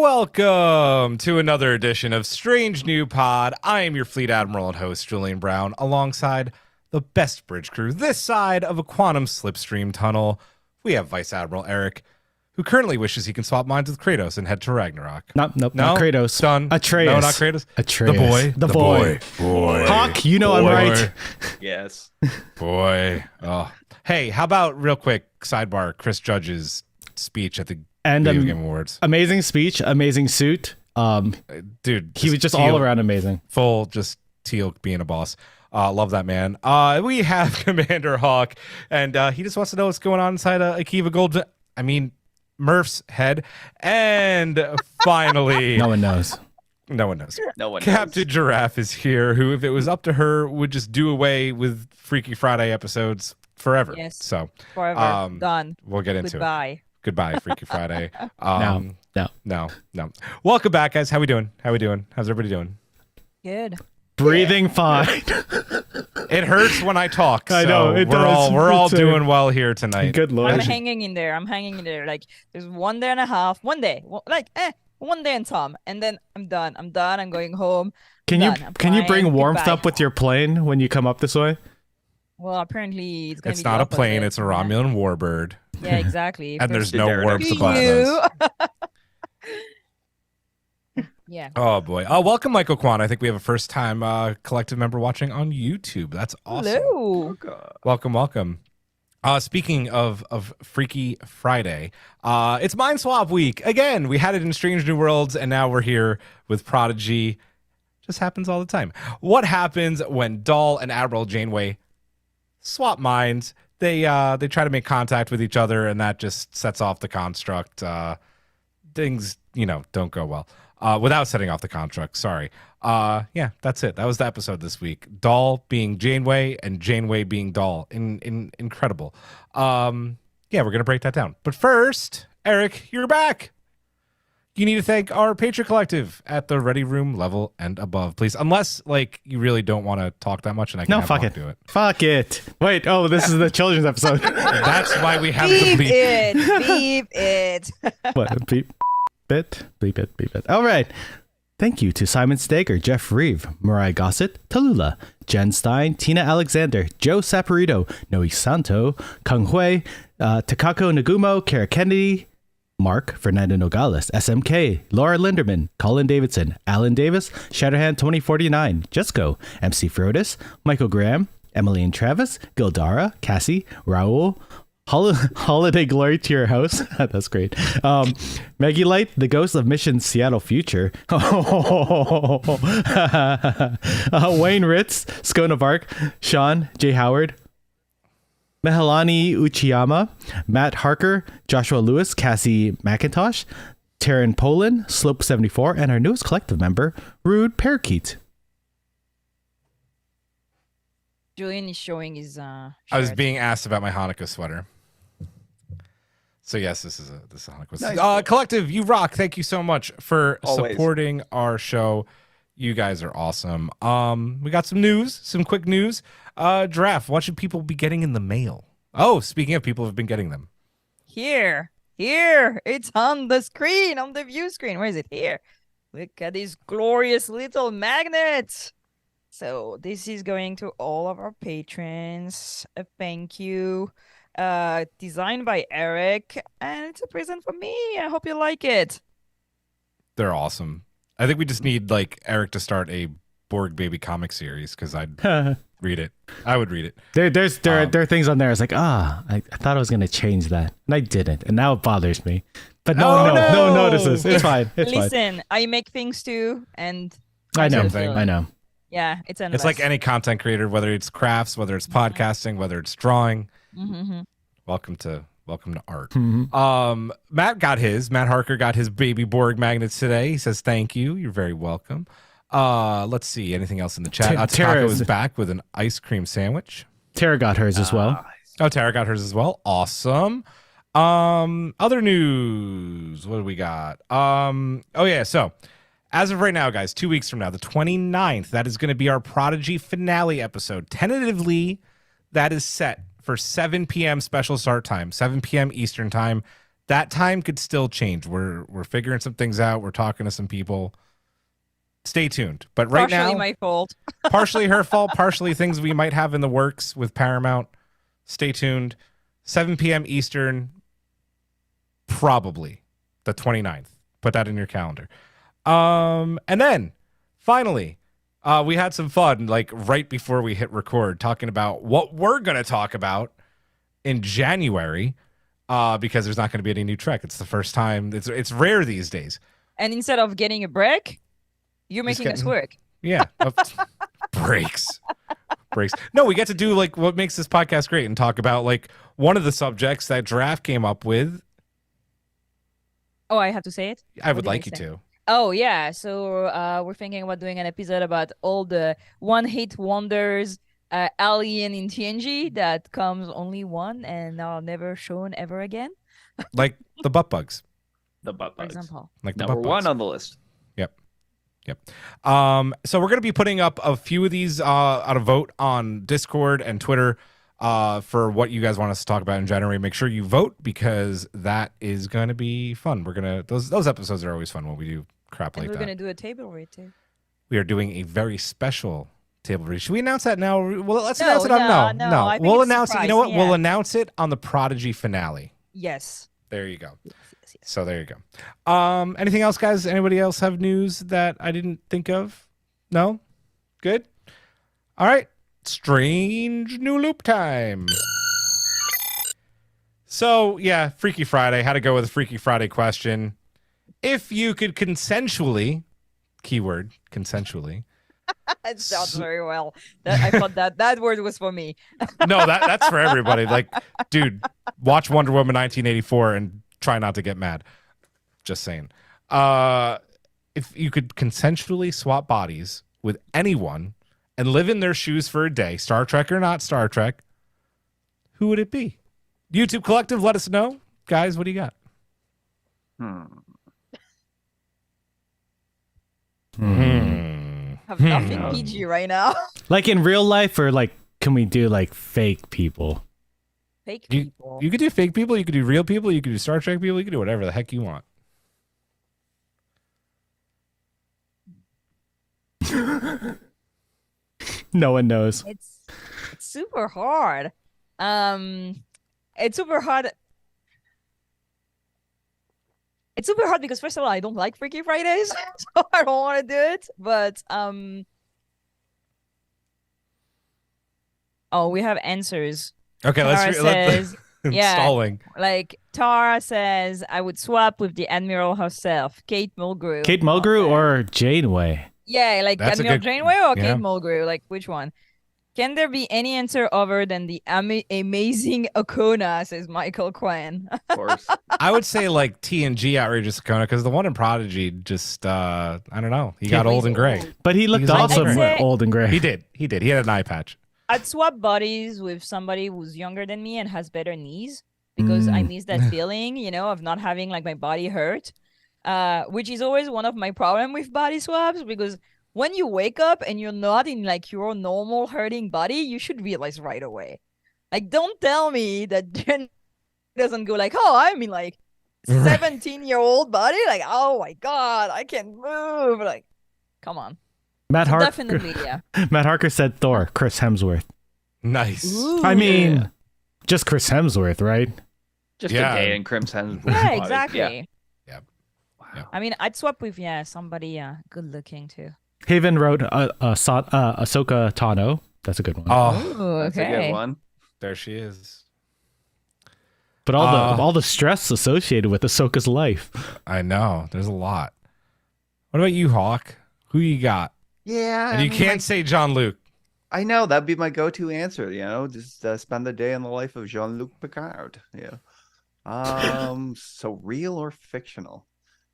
Welcome to another edition of Strange New Pod. I am your Fleet Admiral and host, Julian Brown, alongside the best bridge crew this side of a quantum slipstream tunnel. We have Vice Admiral Eric, who currently wishes he can swap minds with Kratos and head to Ragnarok. Not Kratos. Done. Atreus. No, not Kratos. Atreus. The boy. Hawk, you know I'm right. Yes. Boy. Oh. Hey, how about real quick sidebar? Chris Judge's speech at the And Video Game Awards. amazing speech, amazing suit. Dude, He was just Teal, all around amazing. full, just Teal being a boss. Love that man. We have Commander Hawk, and he just wants to know what's going on inside Akiva Gold. I mean, Murph's head. And finally, No one knows. no one knows. No one Captain knows. Giraffe is here, who, if it was up to her, would just do away with Freaky Friday episodes forever. Yes. So Forever. Done. we'll get into it. Goodbye. Goodbye, Freaky Friday. No. No. Welcome back, guys. How we doing? How's everybody doing? Good. Breathing fine. It hurts when I talk. I so know, it does. We're all It's, doing well here tonight. Good lord. I'm hanging in there. Like, there's 1 day and a half. 1 day. 1 day and some. And then I'm done. I'm going home. Can you Done. I'm bring flying. warmth Goodbye. up with your plane when you come up this way? Well, apparently it's going to It's be not the a plane. opposite. It's a Romulan warbird. Yeah, exactly. And there's no Darren warmth Screw above us. Yeah. Oh, boy. Welcome, Michael Kwan. I think we have a first-time collective member watching on YouTube. That's awesome. Hello. Welcome. Speaking of Freaky Friday, it's Mind Swap Week. Again, we had it in Strange New Worlds, and now we're here with Prodigy. Just happens all the time. What happens when Dahl and Admiral Janeway swap minds? They try to make contact with each other, and that just sets off the construct. Things, don't go well. Without setting off the construct, sorry. Yeah, that's it. That was the episode this week. Dahl being Janeway and Janeway being Dahl. Incredible. Yeah, we're gonna break that down. But first, Eric, you're back. You need to thank our Patreon collective at the Ready Room level and above, please. Unless, you really don't want to talk that much, and I can No, have fuck Hawk it. do it. Fuck it. Wait, this is the children's episode. That's why we have Beep the bleep. it. Beep it. What? Beep it. All right. Thank you to Simon Stager, Jeff Reeve, Mariah Gossett, Tallulah, Jen Stein, Tina Alexander, Joe Saporito, Noe Santo, Kung Hui, Takako Nagumo, Kara Kennedy, Mark, Fernando Nogales, SMK, Laura Linderman, Colin Davidson, Alan Davis, Shatterhand 2049, Jesco, MC Frodis, Michael Graham, Emily and Travis, Gildara, Cassie, Raul, Holiday Glory to your house. That's great. Maggie Light, the ghost of Mission Seattle Future. Wayne Ritz, Skona Vark, Sean, J. Howard, Mehalani Uchiyama, Matt Harker, Joshua Lewis, Cassie McIntosh, Taryn Poland, Slope74, and our newest collective member, Rude Parakeet. Julian is showing his I was shirt. being asked about my Hanukkah sweater. So yes, this is a Hanukkah sweater. Nice. Collective, you rock. Thank you so much for Always. supporting our show. You guys are awesome. We got some news, some quick news. Giraffe, what should people be getting in the mail? Oh, speaking of people who've been getting them. Here. It's on the screen, on the view screen. Where is it? Here. Look at these glorious little magnets. So this is going to all of our patrons. A thank you. Designed by Eric, and it's a present for me. I hope you like it. They're awesome. I think we just need Eric to start a Borg Baby comic series because I'd read it. I would read it. There are things on there. I was like, I thought I was going to change that. And I didn't. And now it bothers me. But no one notices. It's fine. It's fine. Listen, I make things too, and I know. Same thing. I know. yeah, it's endless. It's like any content creator, whether it's crafts, whether it's podcasting, whether it's drawing. Mm-hmm. Welcome to art. Mhm. Matt Harker got his baby Borg magnets today. He says thank you. You're very welcome. Let's see anything else in the chat. Takako Tara's- is back with an ice cream sandwich. Tara got hers as well. Oh, Tara got hers as well. Awesome. Other news. What do we got? Oh yeah, so as of right now, guys, 2 weeks from now, the 29th, that is going to be our Prodigy finale episode. Tentatively, that is set for 7 p.m. special start time, 7 p.m. Eastern time. that time could still change. We're figuring some things out. We're talking to some people. Stay tuned. But right Partially now, my fault. partially her fault, partially things we might have in the works with Paramount. Stay tuned. 7 p.m. Eastern, probably the 29th. Put that in your calendar. And then finally, we had some fun like right before we hit record talking about what we're going to talk about in January because there's not going to be any new Trek. It's the first time. It's rare these days. And instead of getting a break, you're making us work. Yeah. Breaks. No, we get to do like what makes this podcast great and talk about like one of the subjects that Draft came up with. Oh, I have to say it? I would like you to. Oh, yeah. So we're thinking about doing an episode about all the one-hit wonders, alien in TNG that comes only one and are never shown ever again. Like the butt bugs. The butt For bugs. example. Like the Number butt one bugs. on the list. Yep. So we're going to be putting up a few of these on a vote on Discord and Twitter for what you guys want us to talk about in January. Make sure you vote because that is going to be fun. We're going to those episodes are always fun when we do crap And like we're that. going to do a table read too. We are doing a very special table read. Should we announce that now? Well, let's No, announce it on no, I think We'll it's a announce it. You know surprise, what? We'll yeah. announce it on the Prodigy finale. Yes. There you go. Yes. So there you go. Anything else, guys? Anybody else have news that I didn't think of? No? Good? All right. Strange new loop time. So, yeah, Freaky Friday. Had to go with a Freaky Friday question. If you could consensually, keyword, consensually. It sounds very well. I thought that word was for me. No, that's for everybody. Like, dude, watch Wonder Woman 1984 and try not to get mad. Just saying. If you could consensually swap bodies with anyone and live in their shoes for a day, Star Trek or not Star Trek, who would it be? YouTube Collective, let us know. Guys, what do you got? Have nothing PG right now. Like in real life, or like, can we do like fake people? Fake You, people. you could do fake people, you could do real people, you could do Star Trek people, you could do whatever the heck you want. No one knows. It's super hard. It's super hard. It's super hard because first of all, I don't like Freaky Fridays, so I don't want to do it. But oh, we have answers. Okay, Tara says, yeah, stalling. like Tara says, I would swap with the Admiral herself, Kate Mulgrew. Kate Mulgrew or Janeway? Yeah, like That's a Admiral good- Janeway or yeah. Kate Mulgrew? Like which one? Can there be any answer other than the amazing Okona? Says Michael Quinn. Of course. I would say like TNG Outrageous Akona because the one in Prodigy just I don't know. He got old and gray. But he looked He's like awesome, I'd say- old and gray. He did. He had an eye patch. I'd swap bodies with somebody who's younger than me and has better knees because I miss that feeling, you know, of not having like my body hurt, which is always one of my problem with body swaps because when you wake up and you're not in like your normal hurting body, you should realize right away. Like, don't tell me that Jen doesn't go like, oh, I'm in like 17-year-old body. Like, oh my God, I can't move. Like, come on. Matt So Harker. definitely, yeah. Matt Harker said Thor, Chris Hemsworth. Nice. I mean, Yeah. just Chris Hemsworth, right? Just Yeah. a day in Crimson. Yeah, exactly. Yeah. Yep. Wow. I mean, I'd swap with somebody good looking too. Haven wrote Ahsoka Tano. That's a good one. Oh, Ooh, That's okay. a good one. there she is. But all the stress associated with Ahsoka's life. I know. There's a lot. What about you, Hawk? Who you got? Yeah, And you can't say John Luke. I know that'd be my go-to answer. You know, just spend the day in the life of Jean-Luc Picard. Yeah. So real or fictional?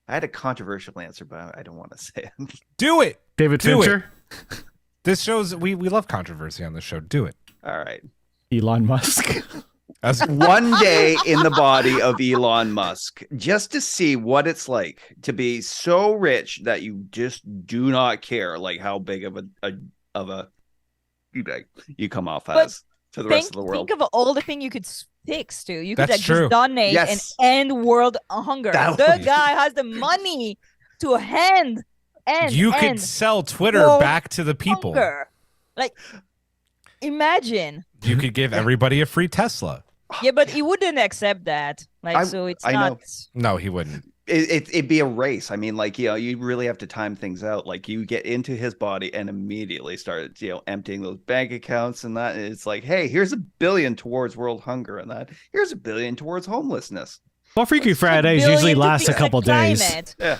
I had a controversial answer, but I don't want to say it. Do it. David Do it. Fincher, This shows we love controversy on this show. Do it. All right. Elon Musk. As One day in the body of Elon Musk, just to see what it's like to be so rich that you just do not care, like how big of a you come off But- as. to the rest of the world. Think of all the things you could fix too. You could That's like true. just donate Yes. and end world hunger. That The would- guy has the money to end You could end sell Twitter world back to the people. hunger. Like, imagine. You could give everybody a free Tesla. Yeah, but he wouldn't accept that. Like, so it's I know. not. No, he wouldn't. It'd be a race. I mean, like, you really have to time things out. Like, you get into his body and immediately start, emptying those bank accounts and that. And it's like, hey, here's $1 billion towards world hunger and that. Here's $1 billion towards homelessness. Well, Freaky It's a Fridays billion usually to last a fix the couple days. climate. Yeah.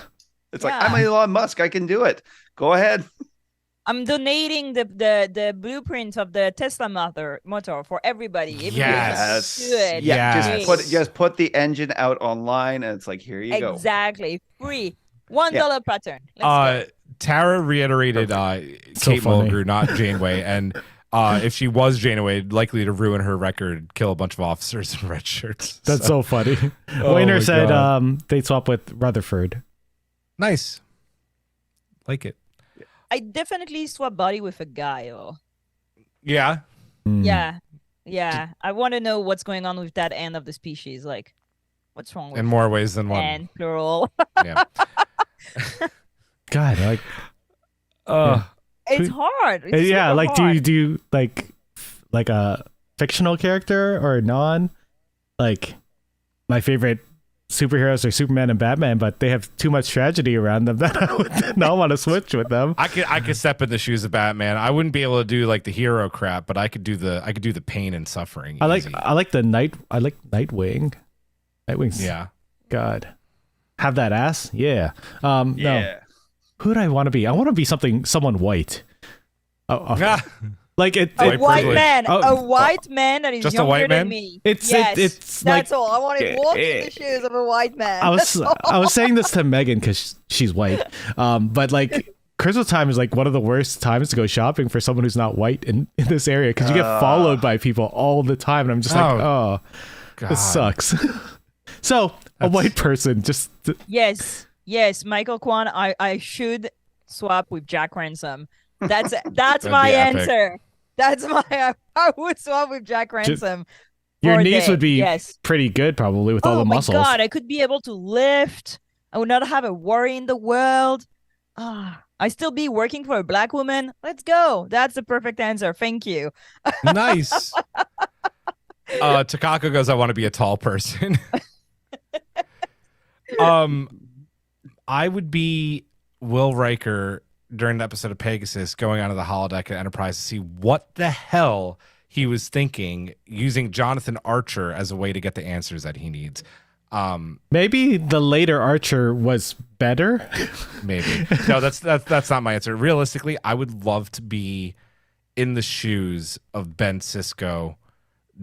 It's like, Yeah. I'm Elon Musk. I can do it. Go ahead. I'm donating the blueprint of the Tesla motor for everybody. Everybody Yes. can do it. Yeah. Just put the engine out online and it's like, here you go. Exactly. Free. $1 pattern. Let's go. Tara reiterated So Kate funny. Mulgrew, not Janeway, and if she was Janeway, likely to ruin her record, kill a bunch of officers in red shirts. That's so funny. Oh Wayner my said God. they'd swap with Rutherford. Nice. Like it. I definitely swap body with a guy. Oh. Yeah. Mm. Yeah. Yeah. I want to know what's going on with that end of the species. Like, what's wrong with In more ways than one. and plural? Yeah. God, like It's hard. It's yeah, super like do hard. you do like a fictional character or non? Like my favorite superheroes are Superman and Batman, but they have too much tragedy around them that I would not want to switch with them. I could step in the shoes of Batman. I wouldn't be able to do like the hero crap, but I could do the pain and suffering. I like easy. Nightwing. Nightwing's Yeah. God. Have that ass? Yeah. No. Yeah. Who do I want to be? I want to be someone white. Ah, Like it. A White white privilege. man, Oh, a white man that is just a younger white than man? me. It's- yes, it's that's like- all. I want to walk in the shoes of a white man. I That's was all. I was saying this to Megan because she's white. But like Christmas time is like one of the worst times to go shopping for someone who's not white in this area because you get followed by people all the time, and I'm just like, oh, God. this sucks. So a white person just Yes, Michael Kwan. I should swap with Jack Ransom. That's That'd my be epic. answer. That's my. I would swap with Jack Ransom. your for a knees day. would be Yes. pretty good probably with all Oh the my muscles. God! I could be able to lift. I would not have a worry in the world. I still be working for a black woman. Let's go. That's the perfect answer. Thank you. Nice. Takako goes, I want to be a tall person. I would be Will Riker during the episode of Pegasus going onto the holodeck at Enterprise to see what the hell he was thinking, using Jonathan Archer as a way to get the answers that he needs. Maybe the later Archer was better. Maybe. No, that's not my answer. Realistically, I would love to be in the shoes of Ben Sisko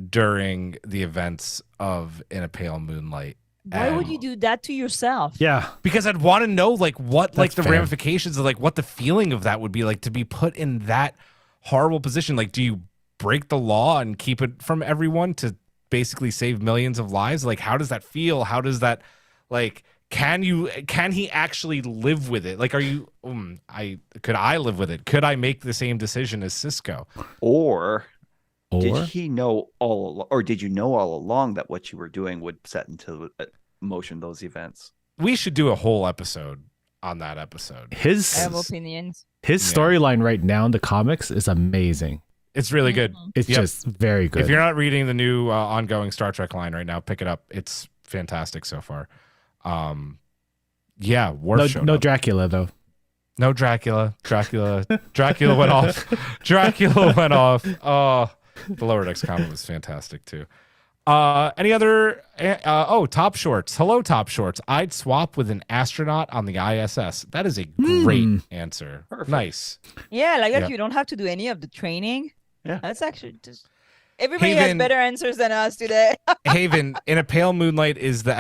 during the events of In a Pale Moonlight. Why would And- you do that to yourself? Yeah. Because I'd want to know like what like That's the fair. ramifications of like what the feeling of that would be like to be put in that horrible position. Like, do you break the law and keep it from everyone to basically save millions of lives? Like, how does that feel? How does that like can he actually live with it? Like, are you could I live with it? Could I make the same decision as Cisco? Or did Or he know did you know all along that what you were doing would set into motion those events? We should do a whole episode on that episode. his I have opinions. his Yeah. storyline right now in the comics is amazing. It's really good. It's Yep. just very good. If you're not reading the new ongoing Star Trek line right now, pick it up. It's fantastic so far. Yeah, Worf showed no up. Dracula though. No Dracula. Dracula went off. Dracula went off. Oh, the Lower Decks comment was fantastic too. Any other? Top Shorts. Hello, Top Shorts. I'd swap with an astronaut on the ISS. That is a great answer. Perfect. Nice. Yeah, like that. Yeah. You don't have to do any of the training. Yeah. That's actually just. Everybody has Haven- better answers than us today. Haven, In a Pale Moonlight is the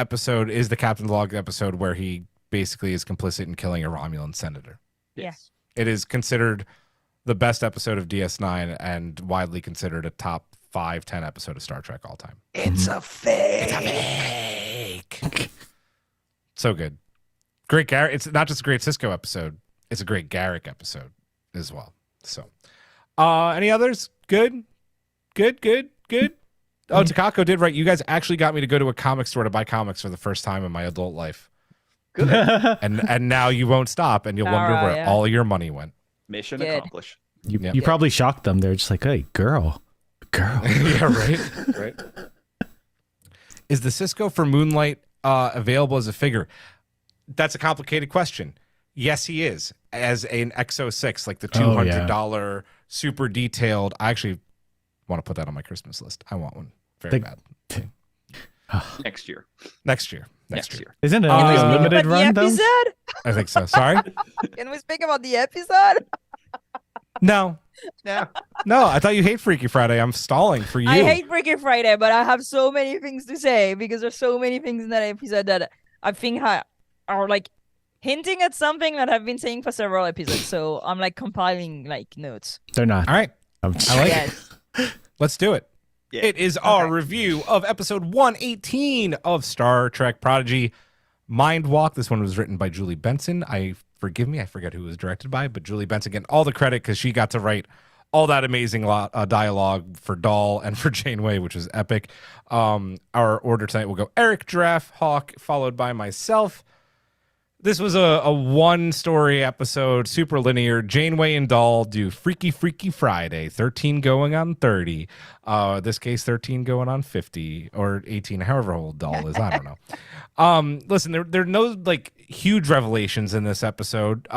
Captain's Log episode where he basically is complicit in killing a Romulan senator. Yes. It is considered the best episode of DS9 and widely considered a top 5-10 episode of Star Trek all time. It's a fake. Fake. So good. Great Garrick. It's not just a great Cisco episode. It's a great Garrick episode as well. So, any others? Good. Good. Oh, Takako did right. You guys actually got me to go to a comic store to buy comics for the first time in my adult life. Good. And now you won't stop, and you'll wonder Alright, where yeah. all your money went. Mission Good. accomplished. You probably shocked them. They're just like, hey, girl. Yeah, right. Is the Cisco for Moonlight available as a figure? That's a complicated question. Yes, he is, as an XO6, like the $200 super detailed. I actually want to put that on my Christmas list. I want one very bad. Next year. Next year. Isn't it Can we only a speak limited about run, the though? episode? I think so. Sorry? Can we speak about the episode? No. Yeah. No, I thought you hate Freaky Friday. I'm stalling for you. I hate Freaky Friday, but I have so many things to say because there's so many things in that episode that I think are like hinting at something that I've been saying for several episodes. So I'm like compiling like notes. They're not. All right. I'm I like Yes. it. Let's do it. Yeah. It is our Okay. review of episode 118 of Star Trek Prodigy, Mindwalk. This one was written by Julie Benson. Forgive me, I forget who it was directed by, but Julie Benson getting all the credit because she got to write all that amazing dialogue for Dahl and for Janeway, which is epic. Our order tonight will go Eric, Giraffe, Hawk, followed by myself. This was a one-story episode, super linear. Janeway and Dahl do Freaky Friday, 13 going on 30. This case, 13 going on 50 or 18, however old Dahl is. I don't know. Listen, there are no like huge revelations in this episode.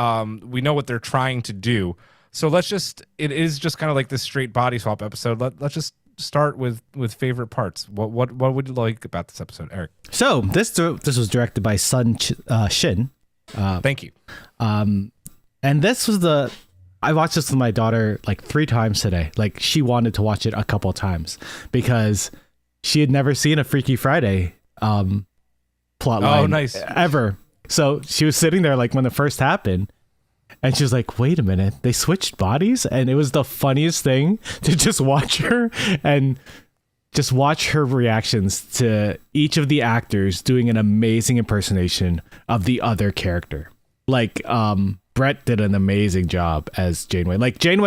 We know what they're trying to do. So it is just kind of like this straight body swap episode. Let's just start with favorite parts. What would you like about this episode, Eric? So this was directed by Sun Shin. Thank you. And this was I watched this with my daughter like 3 times today. Like she wanted to watch it a couple times because she had never seen a Freaky Friday plot line. Oh, nice. Ever. So she was sitting there like when it first happened. And she was like, wait a minute, they switched bodies? And it was the funniest thing to just watch her and just watch her reactions to each of the actors doing an amazing impersonation of the other character. Like, Brett did an amazing job as Janeway. Like Kate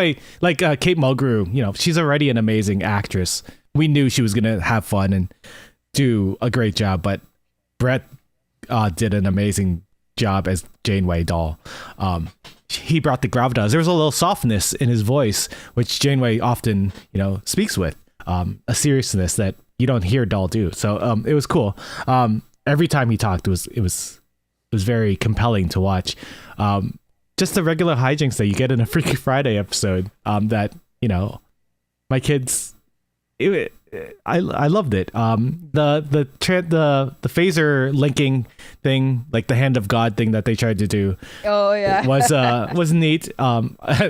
Mulgrew, she's already an amazing actress. We knew she was going to have fun and do a great job, but Brett did an amazing job as Janeway Dahl. He brought the gravitas. There was a little softness in his voice, which Janeway often, speaks with. A seriousness that you don't hear Dahl do. So it was cool. Every time he talked, it was very compelling to watch. Just the regular hijinks that you get in a Freaky Friday episode. That my kids. I loved it. The phaser linking thing, like the hand of God thing that they tried to do, Oh yeah. was neat.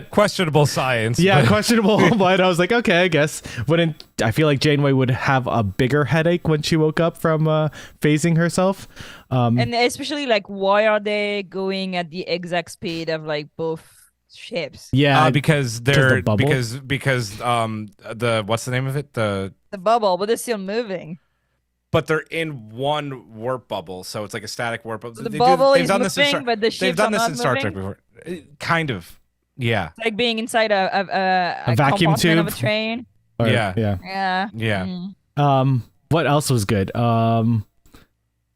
Questionable science. Yeah, but- questionable, but I was like, okay, I guess. I feel like Janeway would have a bigger headache when she woke up from phasing herself. And especially like, why are they going at the exact speed of like both ships? Yeah, because the they're bubble? because the what's the name of it, the bubble, but they're still moving. but they're in one warp bubble, so it's like a static warp bubble. So the bubble is moving, Star- but the they've ships done are this not in Star Trek moving? before. Kind of, yeah, Mm. It's like being inside a vacuum compartment of a tube? train. Yeah. yeah. Yeah. yeah. What else was good?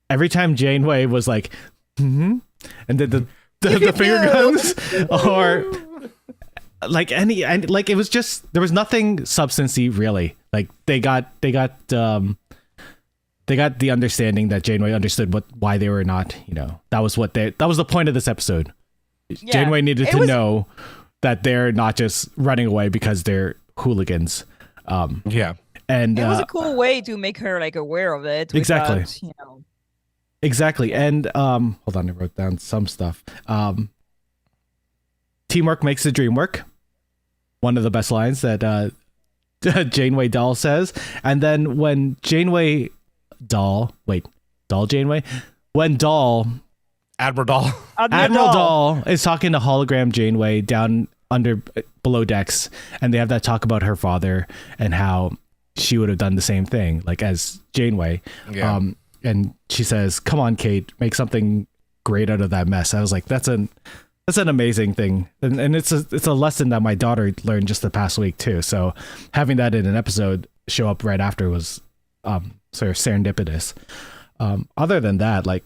Every time Janeway was like, and did the finger guns, or like it was just, there was nothing substancy really. Like they got the understanding that Janeway understood why they were not, that was the point of this episode. Yeah. Janeway needed It to was- know that they're not just running away because they're hooligans. Yeah. And It was a cool way to make her like aware of it. Exactly. Without, exactly. And hold on, I wrote down some stuff. Teamwork makes the dream work. One of the best lines that Janeway Dahl says. And then when Janeway when Dahl Admiral Dahl. Admiral Dahl is talking to hologram Janeway down below decks, and they have that talk about her father and how she would have done the same thing, like as Janeway. Yeah. And she says, "Come on, Kate, make something great out of that mess." I was like, that's That's an amazing thing, and it's a lesson that my daughter learned just the past week too. So having that in an episode show up right after was sort of serendipitous. Other than that, like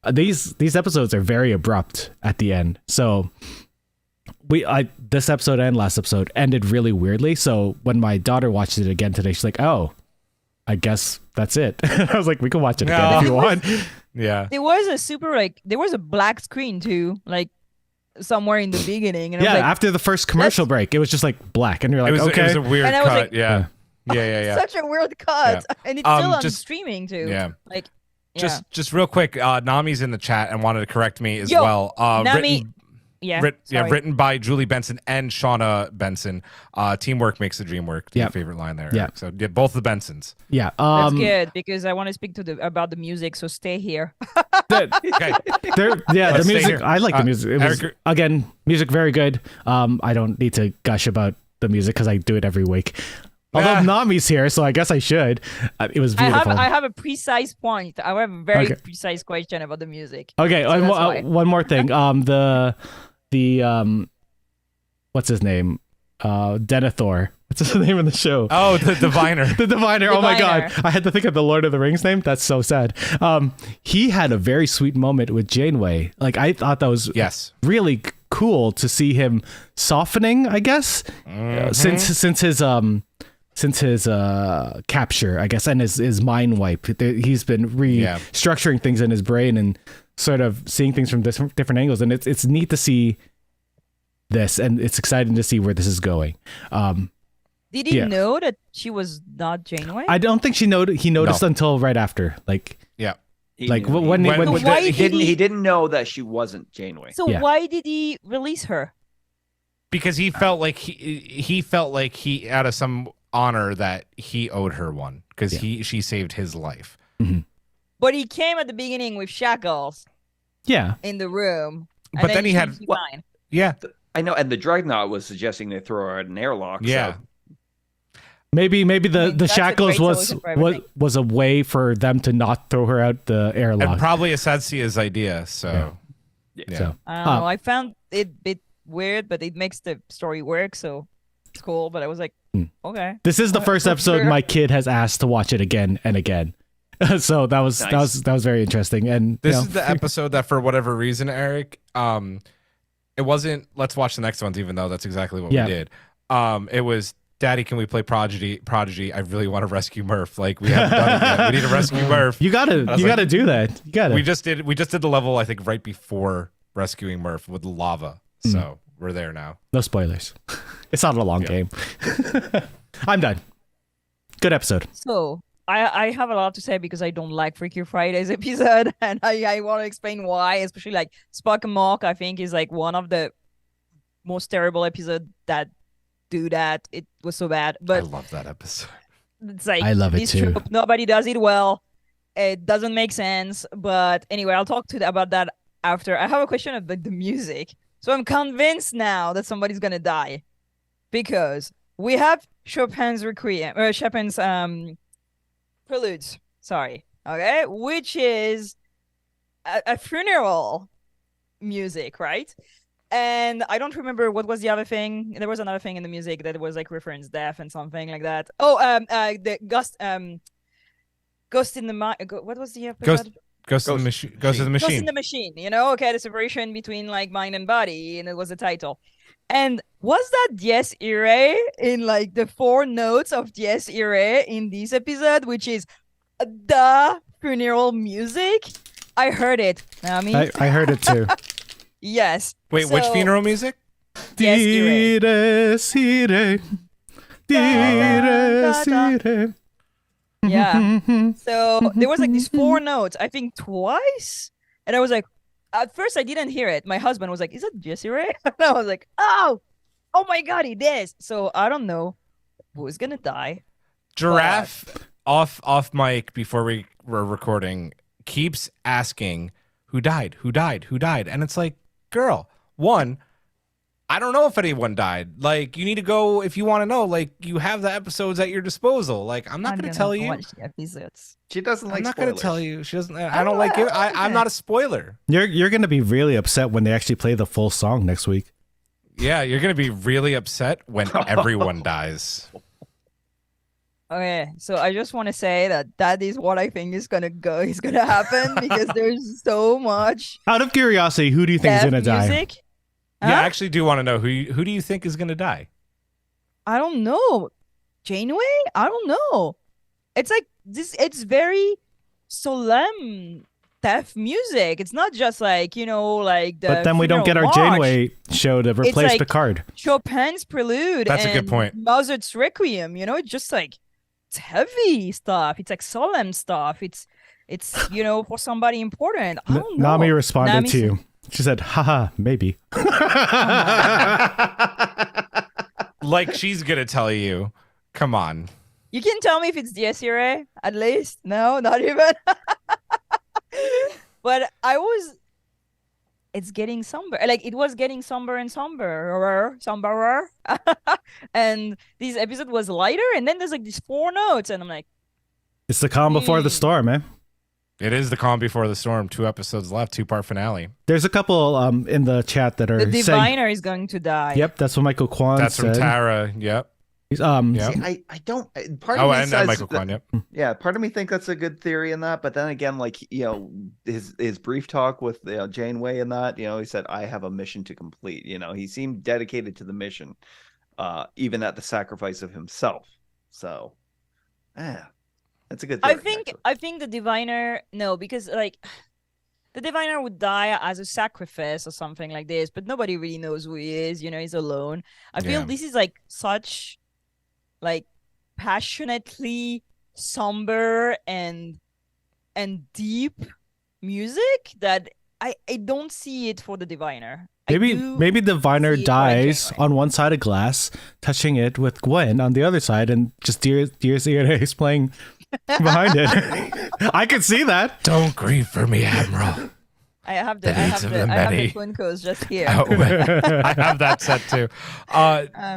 these episodes are very abrupt at the end. So this episode and last episode ended really weirdly. So when my daughter watched it again today, she's like, "Oh, I guess that's it." I was like, "We can watch it again if you want." Yeah. There was there was a black screen too, like somewhere in the beginning. And I Yeah, was like, after the first commercial break, it was just like black, and you're like, It "Okay." was a weird And I was cut. like- Yeah. Yeah. such a weird cut. And it's still on just- streaming too. Yeah. Like, yeah. Just real quick, Nami's in the chat and wanted to correct me as Yo, well. Nami, sorry. Written by Julie Benson and Shauna Benson. Teamwork makes the dream work. Yeah. Your favorite line there. Yeah. Eric. So both the Bensons. Yeah, That's good because I want to speak about the music. So stay here. Okay. the Let's stay music. here. I like the music. It was, Eric- again, music very good. I don't need to gush about the music because I do it every week. Although Ah. Nami's here, so I guess I should. It was beautiful. I have a precise point. I have a very Okay. precise question about the music. Okay, So and that's why. one more thing. The what's his name? Denethor. What's his name in the show? Oh, the Diviner. The Diviner. Oh my god. Diviner. I had to think of the Lord of the Rings name. That's so sad. He had a very sweet moment with Janeway. Like I thought that was Yes. really cool to see him softening, I guess. Since his capture, I guess, and his mind wipe. He's been restructuring things in his brain and sort of seeing things from different angles, and it's neat to see this, and it's exciting to see where this is going. Did he Yeah. know that she was not Janeway? I don't think he noticed until right after, like Yeah. He like knew. when So why did He didn't know that she wasn't Janeway. So Yeah. why did he release her? Because he felt like he felt like he out of some honor that he owed her one because she saved his life. But he came at the beginning with shackles yeah. in the room. And But then he had- changed his What? mind. Yeah. I know, and the Dreadnought was suggesting they throw her at an airlock. Yeah. So Maybe the that's a shackles great was solution for everything. was a way for them to not throw her out the airlock. And probably Asadsia's idea. So yeah. So I don't know. I found it bit weird, but it makes the story work, so it's cool. But I was like, okay. this is the first episode Sure. my kid has asked to watch it again and again. So that was Nice. very interesting. And this you know, is the episode that for whatever reason, Eric, it wasn't let's watch the next ones, even though that's exactly what Yeah. we did. It was Daddy, can we play Prodigy? I really want to rescue Murph. Like we haven't done it yet. We need to rescue Murph. you gotta do that. You gotta. We just did the level, I think, right before rescuing Murph with lava. So we're there now. No spoilers. It's not a long game. I'm done. Good episode. So I have a lot to say because I don't like Freaky Friday's episode, and I want to explain why. Especially like Spock and Mark, I think is like one of the most terrible episodes that do that. It was so bad, I but love that episode. it's like I love it this too. trope, nobody does it well. It doesn't make sense. But anyway, I'll talk about that after. I have a question about the music. So I'm convinced now that somebody's gonna die because we have Chopin's Requiem, or Chopin's Preludes. Sorry, okay, which is a funeral music, right? And I don't remember what was the other thing. There was another thing in the music that was like reference death and something like that. Oh, the Ghost in the what was the episode? Ghost of the Machine. Ghost of the Ghost in Machine. the Machine. You know, okay, the separation between like mind and body, and it was the title. And was that Dies Irae in like the 4 notes of Dies Irae in this episode, which is the funeral music? I heard it. I heard it too. Yes. Wait, which So- funeral music? Dies Irae. Dies Irae. Dies Irae. Yeah. So there was like these 4 notes, I think twice. And I was like, at first I didn't hear it. My husband was like, is that Jesse Ray? And I was like, oh my God, it is. So I don't know who's going to die. Giraffe off mic before we were recording keeps asking who died, and it's like, girl, one, I don't know if anyone died. Like, you need to go if you want to know. Like, you have the episodes at your disposal. Like, I'm not going to tell you. Watch the episodes. She doesn't like I'm not going to spoilers. tell you. She doesn't. I don't like it. I'm not a spoiler. You're gonna be really upset when they actually play the full song next week. Yeah, you're going to be really upset when everyone dies. Okay, so I just want to say that is what I think is gonna happen because there's so much Out of curiosity, who do you think is death gonna die? music. Yeah, I Huh? actually do want to know who do you think is going to die? I don't know. Janeway? I don't know. It's like this. It's very solemn death music. It's not just like like the. But then we don't get funeral our march. Janeway show to replace like- Picard. Chopin's Prelude. That's a good and point. Mozart's Requiem. It's just like it's heavy stuff. It's like solemn stuff. It's for somebody important. I don't know. Nami responded Nami to you. She said, haha, maybe. Like she's going to tell you. Come on. You can tell me if it's Desiree, at least. No, not even. But it's getting somber. Like it was getting somber and somberer. And this episode was lighter, and then there's like these 4 notes, and I'm like, It's the calm before the storm, man. It is the calm before the storm. 2 episodes left, 2-part finale. There's a couple in the chat that are the saying, diviner is going to die. yep, that's what Michael Kwan That's from said. Tara. Yep. He's, Yep. See, I don't. Part of Oh, me and says Michael that- Kwan. Yep. Yeah, part of me think that's a good theory in that, but then again, like his brief talk with Janeway and that, he said, "I have a mission to complete." He seemed dedicated to the mission, even at the sacrifice of himself. So, that's a good theory. I think the diviner because like the diviner would die as a sacrifice or something like this, but nobody really knows who he is. He's alone. I feel Yeah. this is like such like passionately somber and deep music that I don't see it for the diviner. I Maybe do maybe the Diviner see it for dies Janeway. on one side of glass, touching it with Gwen on the other side, and just Dear Zeta is playing behind it. I could see that. Don't grieve for me, Admiral. I have The needs of the many. Funkos just here. Oh, I have that set too.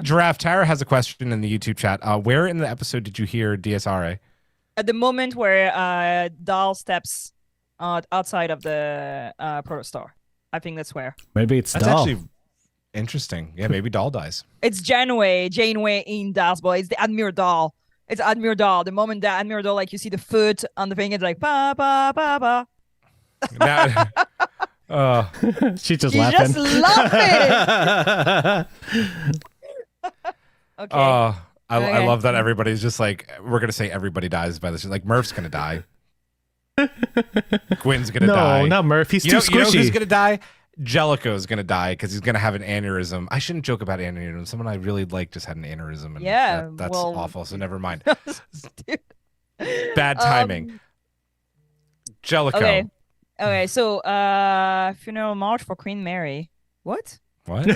Giraffe Tara has a question in the YouTube chat. Where in the episode did you hear DSRA? At the moment where Dahl steps outside of the protostar. I think that's where. Maybe it's That's Dahl. actually interesting. Yeah, maybe Dahl dies. It's Janeway in Dahl's body. It's the Admiral Dahl. It's Admiral Dahl. The moment that Admiral Dahl, like you see the foot on the thing, it's like ba ba ba ba. Now, She's just She's laughing. just laughing. Okay. I Okay. love that everybody's just like, we're gonna say everybody dies by this. Like Murph's gonna die. Gwen's gonna die. No, not Murph. He's You too know who's squishy. gonna die? Jellicoe's gonna die because he's gonna have an aneurysm. I shouldn't joke about aneurysm. Someone I really like just had an aneurysm, and Yeah, that's well- awful. So never mind. Dude. Bad timing. Jellicoe. Okay. Okay. So, funeral march for Queen Mary. What? What?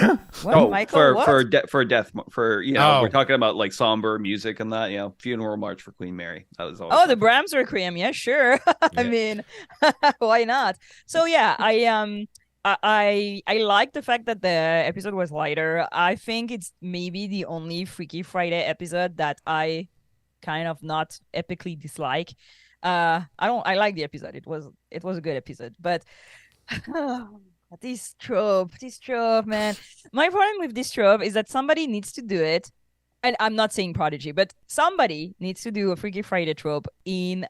What, Michael? What? for death for Oh. we're talking about like somber music and that funeral march for Queen Mary. That was all. Oh, the Brahms Requiem. Yeah, sure. I Yeah. mean, why not? So yeah, I like the fact that the episode was lighter. I think it's maybe the only Freaky Friday episode that I kind of not epically dislike. I like the episode. It was a good episode, but this trope, man. My problem with this trope is that somebody needs to do it. And I'm not saying Prodigy, but somebody needs to do a Freaky Friday trope in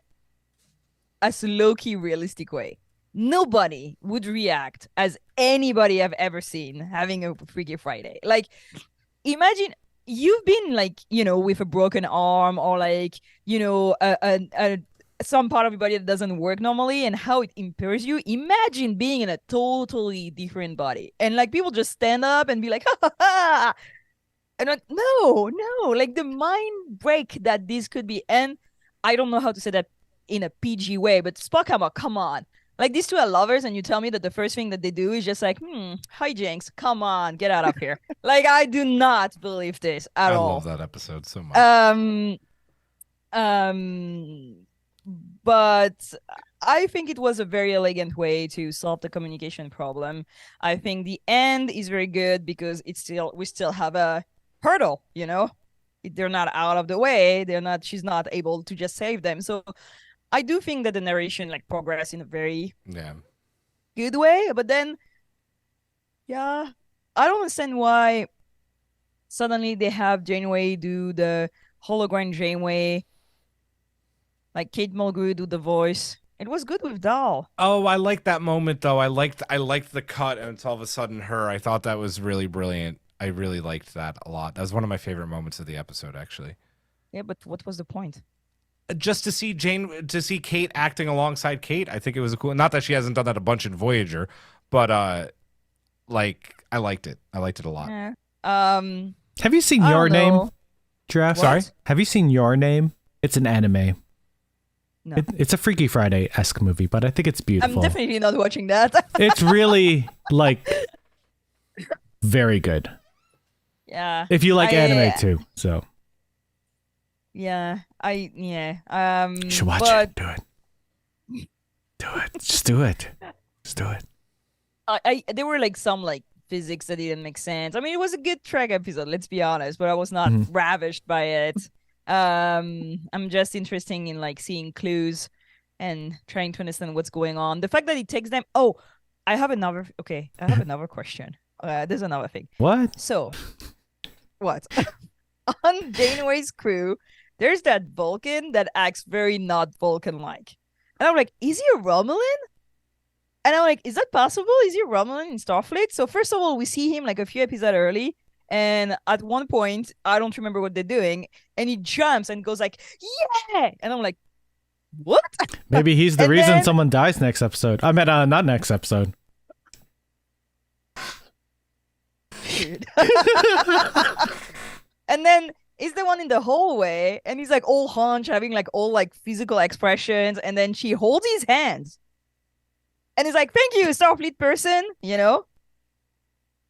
a low-key realistic way. Nobody would react as anybody I've ever seen having a Freaky Friday. Like, imagine you've been like, with a broken arm or like, some part of your body that doesn't work normally and how it impairs you. Imagine being in a totally different body and like people just stand up and be like, ha ha ha. And like, no, like the mind break that this could be. And I don't know how to say that in a PG way, but Spock, come on. Like these two are lovers, and you tell me that the first thing that they do is just like, hijinks, come on, get out of here. Like, I do not believe this at I all. love that episode so much. But I think it was a very elegant way to solve the communication problem. I think the end is very good because we still have a hurdle, you know? They're not out of the way. She's not able to just save them. So I do think that the narration like progressed in a very good way. But then, yeah, I don't understand why suddenly they have Janeway do the hologram Janeway, like Kate Mulgrew do the voice. It was good with Dahl. Oh, I liked that moment though. I liked the cut, and it's all of a sudden her. I thought that was really brilliant. I really liked that a lot. That was one of my favorite moments of the episode, actually. Yeah, but what was the point? Just to see Kate acting alongside Kate, I think it was cool. Not that she hasn't done that a bunch in Voyager, but like I liked it. I liked it a lot. Yeah. Have you seen I Your don't Name, know. Giraffe? Sorry? Have you seen Your Name? It's an anime. No. It's a Freaky Friday-esque movie, but I think it's beautiful. I'm definitely not watching that. It's really, like, very good. Yeah. If you like anime, too, so. Yeah. You should watch but it. Do it. Do it. Just do it. Just do it. there were like some like physics that didn't make sense. I mean, it was a good Trek episode, let's be honest, but I was not ravished by it. I'm just interested in like seeing clues and trying to understand what's going on. The fact that it takes them. Oh, I have another question. There's another thing. What? So, what? On Janeway's crew, there's that Vulcan that acts very not Vulcan-like. And I'm like, is he a Romulan? And I'm like, is that possible? Is he a Romulan in Starfleet? So first of all, we see him like a few episodes early. And at one point, I don't remember what they're doing. And he jumps and goes like, yeah! And I'm like, what? Maybe he's the And reason then- someone dies next episode. I mean, not next episode. Dude. And then is the one in the hallway, and he's like all hunch, having like all like physical expressions, and then she holds his hands, and he's like, "Thank you, Starfleet person," you know.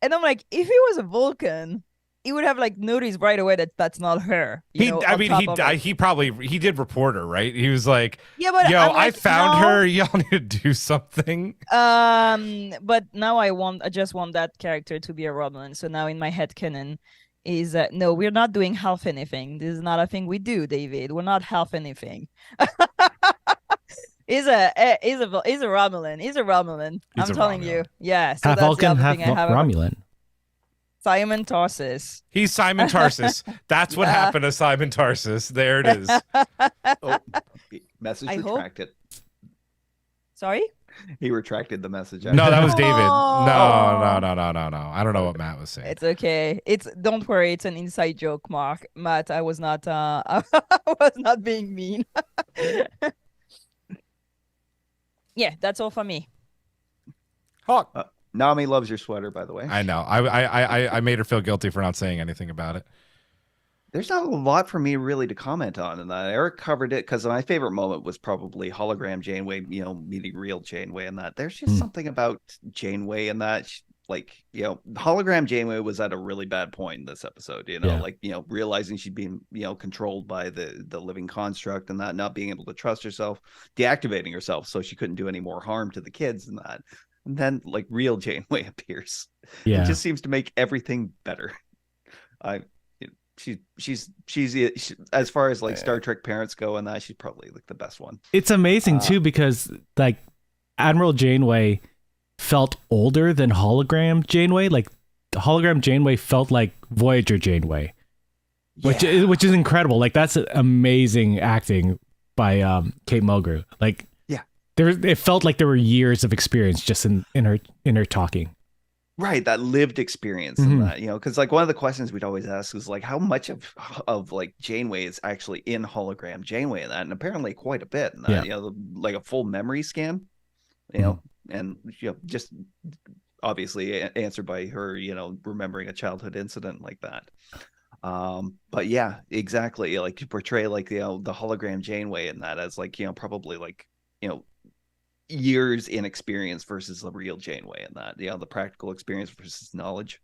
And I'm like, if he was a Vulcan, he would have like noticed right away that that's not her. You know, on top of it. He did report her, right? He was like, Yeah, but "Yo, I'm I like, found no. her. Y'all need to do something." But now I just want that character to be a Romulan. So now in my head canon is no, we're not doing half anything. This is not a thing we do, David. We're not half anything. Is a Romulan. He's a Romulan. He's I'm a telling Romulan. you. Yeah. So Half that's the Vulcan, other half thing I have. Romulan. Simon Tarsus. He's Simon Tarsus. That's what Yeah. happened to Simon Tarsus. There it is. Oh, message I hope- retracted. Sorry. He retracted the message. No, that was David. Oh. No. I don't know what Matt was saying. It's okay. Don't worry. It's an inside joke, Mark. Matt, I was not. I was not being mean. Yeah, that's all for me. Hawk. Nami loves your sweater, by the way. I know. I made her feel guilty for not saying anything about it. There's not a lot for me really to comment on in that. Eric covered it because my favorite moment was probably hologram Janeway, meeting real Janeway, and that there's just something about Janeway and that, hologram Janeway was at a really bad point in this episode. Yeah. Realizing she'd been controlled by the living construct and that, not being able to trust herself, deactivating herself so she couldn't do any more harm to the kids and that. And then like real Janeway appears. Yeah. It just seems to make everything better. She's as far as like Star Trek parents go and that, she's probably like the best one. It's amazing too because like Admiral Janeway felt older than hologram Janeway. Like hologram Janeway felt like Voyager Janeway, which is incredible. Like that's amazing acting by Kate Mulgrew. Like it felt like there were years of experience just in her talking. Right, that lived experience and that, because like one of the questions we'd always ask was like how much of like Janeway is actually in hologram Janeway and that, and apparently quite a bit. And that, like a full memory scan, and just obviously answered by her, remembering a childhood incident like that. But yeah, exactly. Like to portray like the hologram Janeway and that as like probably like years in experience versus the real Janeway and that the practical experience versus knowledge.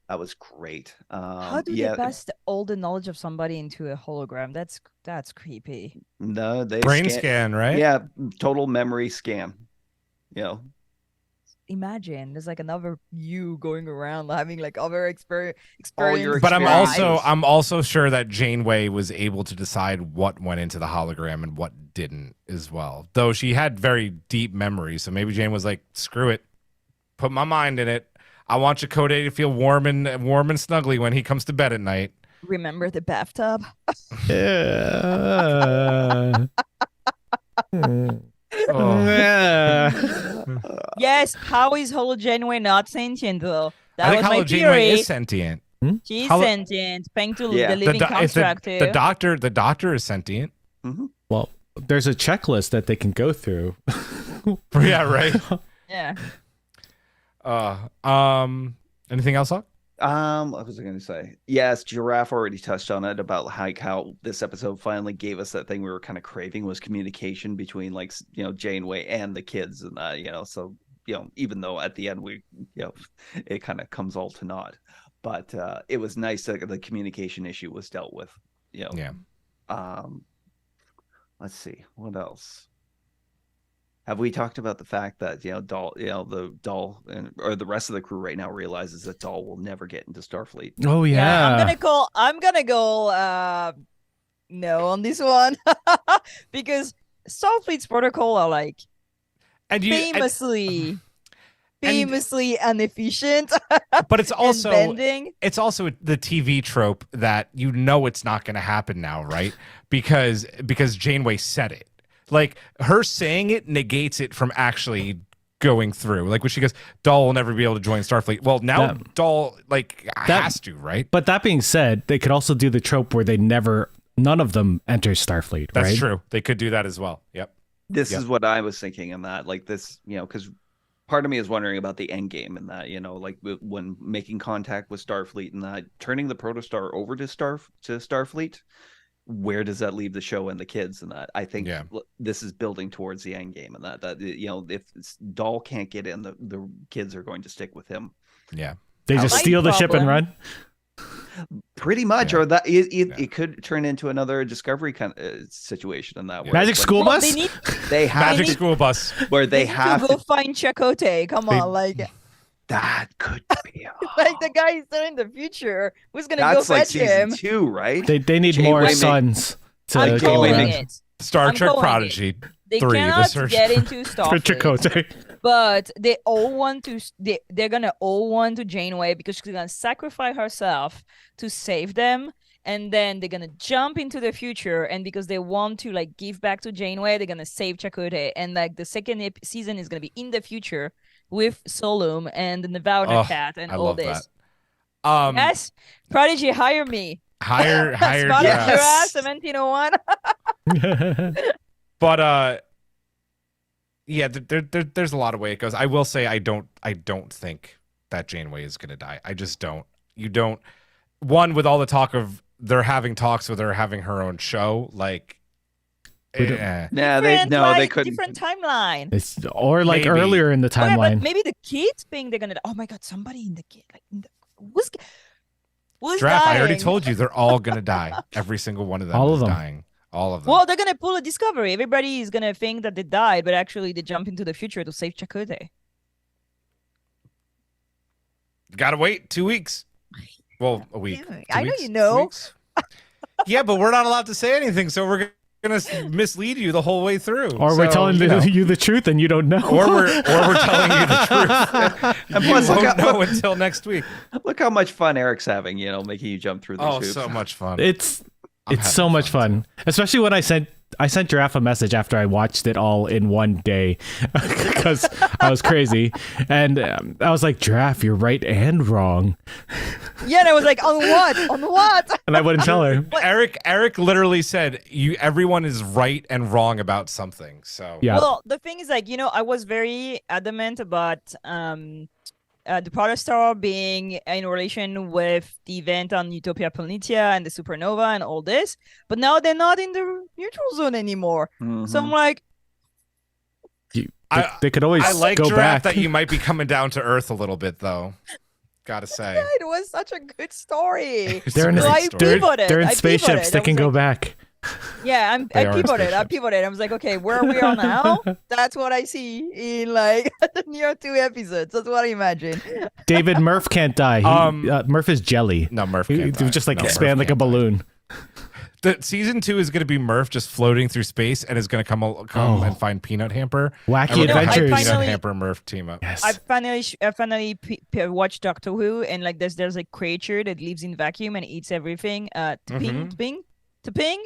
That was great. How do yeah, they pass all the knowledge of somebody into a hologram? That's creepy. no, they Brain scan, right? Yeah, total memory scan. You know, Imagine there's like another you going around having like other All your experience. But experiences. I'm also sure that Janeway was able to decide what went into the hologram and what didn't as well. Though she had very deep memories, so maybe Jane was like, "Screw it, put my mind in it. I want Chakotay to feel warm and snuggly when he comes to bed at night." Remember the bathtub? Yeah. Oh. Yeah. Yes. How is Holo Janeway not sentient though? That I think was my Holo Janeway theory. is sentient. She's Holo- sentient. Thanks to Yeah. the living construct the too. doctor is sentient. Well, there's a checklist that they can go through. Yeah, right. Yeah. Anything else, Hawk? What was I going to say? Yes, Giraffe already touched on it about how this episode finally gave us that thing we were kind of craving, was communication between, like, Janeway and the kids, and that, so even though at the end we it kind of comes all to naught, but it was nice that the communication issue was dealt with. Yeah. Let's see, what else have we talked about? The fact that Doll, the Doll or the rest of the crew right now realizes that Doll will never get into Starfleet. Oh yeah. I'm gonna go no on this one because Starfleet's protocol are like famously inefficient. But it's also bending. it's also the TV trope that it's not going to happen now, right? Because Janeway said it. Like, her saying it negates it from actually going through. Like when she goes, Doll will never be able to join Starfleet. Well, now Doll has to, right? But that being said, they could also do the trope where none of them enter Starfleet, right? That's true. They could do that as well. Yep. This is what I was thinking in that, like, this, because part of me is wondering about the end game and that, like when making contact with Starfleet and that, turning the Protostar over to Starfleet, where does that leave the show and the kids? And that, I think this is building towards the end game, and that if Doll can't get in, the kids are going to stick with him. Yeah. They just steal the ship and run. Pretty much, or that it could turn into another Discovery kind of situation in that way. Magic School Bus. They have Magic School Bus where they need have to go find Chakotay. Come on, like that could be like the guy is there in the future. Who's gonna go that's like fetch him? season 2, right? They need Janeway more make- sons to I'm go calling around. it. Star I'm Trek calling Prodigy. They 3, the cannot search. get into For Starfleet, Chakotay. but they all want to. They're gonna all want to Janeway because she's gonna sacrifice herself to save them, and then they're gonna jump into the future. And because they want to like give back to Janeway, they're gonna save Chakotay. And like the second season is gonna be in the future with Solum and the Navauner cat and I all love this. that. Yes, Prodigy, hire me. Hire Spotted Giraffe. Giraffe, 1701. But there's a lot of way it goes. I will say I don't think that Janeway is gonna die. I just don't. You don't. One, with all the talk of they're having talks with her having her own show, like. They couldn't. Different timeline. Or like Maybe. earlier in the Oh, yeah, but timeline. maybe the kids think they're gonna. Oh my god, somebody in the kid, like who's Giraffe, dying? I already told you they're all gonna die. Every single one of them All of is them. dying. All of them. Well, they're gonna pull a Discovery. Everybody is gonna think that they died, but actually they jump into the future to save Chakotay. Gotta wait 2 weeks. Well, a week. Damn it. 2 I know weeks? you 2 know. weeks? Yeah, but we're not allowed to say anything, so we're gonna mislead you the whole way through. Or we're So, telling you the truth and you don't know. or we're telling you the truth. And You plus, won't know until next week. Look how much fun Eric's having, making you jump through these Oh, hoops. so much fun. It's I'm so having much fun. Especially when I sent Giraffe a message after I watched it all in one day because I was crazy. And I was like, Giraffe, you're right and wrong. Yeah, and I was like, on what? On what? And I wouldn't tell her. Eric literally said everyone is right and wrong about something. So Yeah. Well, the thing is, like, I was very adamant about the protostar being in relation with the event on Utopia Planitia and the supernova and all this, but now they're not in the neutral zone anymore. So I'm like, They could always I like go Giraffe back. that you might be coming down to earth a little bit, though. Gotta say. It was such a good story. They're in, It's a So great I story. pivoted. they're in I spaceships. pivoted. They I can was go like, back. Yeah, They I are in pivoted. I spaceships. pivoted. I was like, okay, where are we on now? That's what I see in like the near 2 episodes. That's what I imagine. David Murph can't die. Murph is jelly. No, Murph He can't would die. just like No, expand Murph like a can't die. balloon. The season 2 is going to be Murph just floating through space and is going to come and find Peanut Hamper. Wacky And we're gonna have Adventures. Peanut Finally- Hamper Murph team up. Yes. I finally watched Doctor Who, and like there's a creature that lives in vacuum and eats everything. Toping, Topang?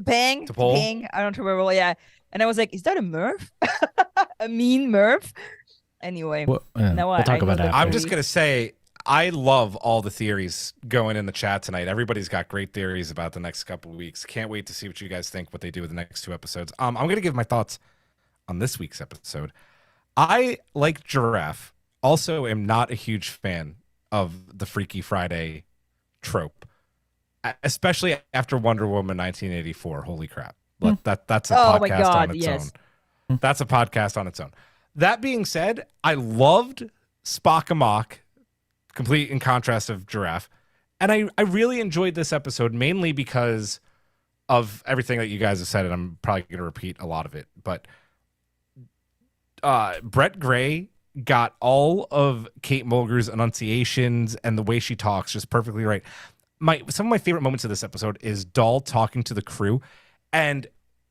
Topang. I don't remember. Yeah, and I was like, is that a Murph? A mean Murph? Anyway, Well, No, we'll talk I about know it. that. after. I'm just going to say, I love all the theories going in the chat tonight. Everybody's got great theories about the next couple of weeks. Can't wait to see what you guys think, what they do with the next 2 episodes. I'm going to give my thoughts on this week's episode. I, like Giraffe, also am not a huge fan of the Freaky Friday trope, especially after Wonder Woman 1984. Holy crap. That's a Oh my podcast God, on its yes. own. That's a podcast on its own. That being said, I loved Spock Amok, complete in contrast of Giraffe. And I really enjoyed this episode, mainly because of everything that you guys have said, and I'm probably going to repeat a lot of it. But Brett Gray got all of Kate Mulgrew's enunciations and the way she talks just perfectly right. Some of my favorite moments of this episode is Dahl talking to the crew, and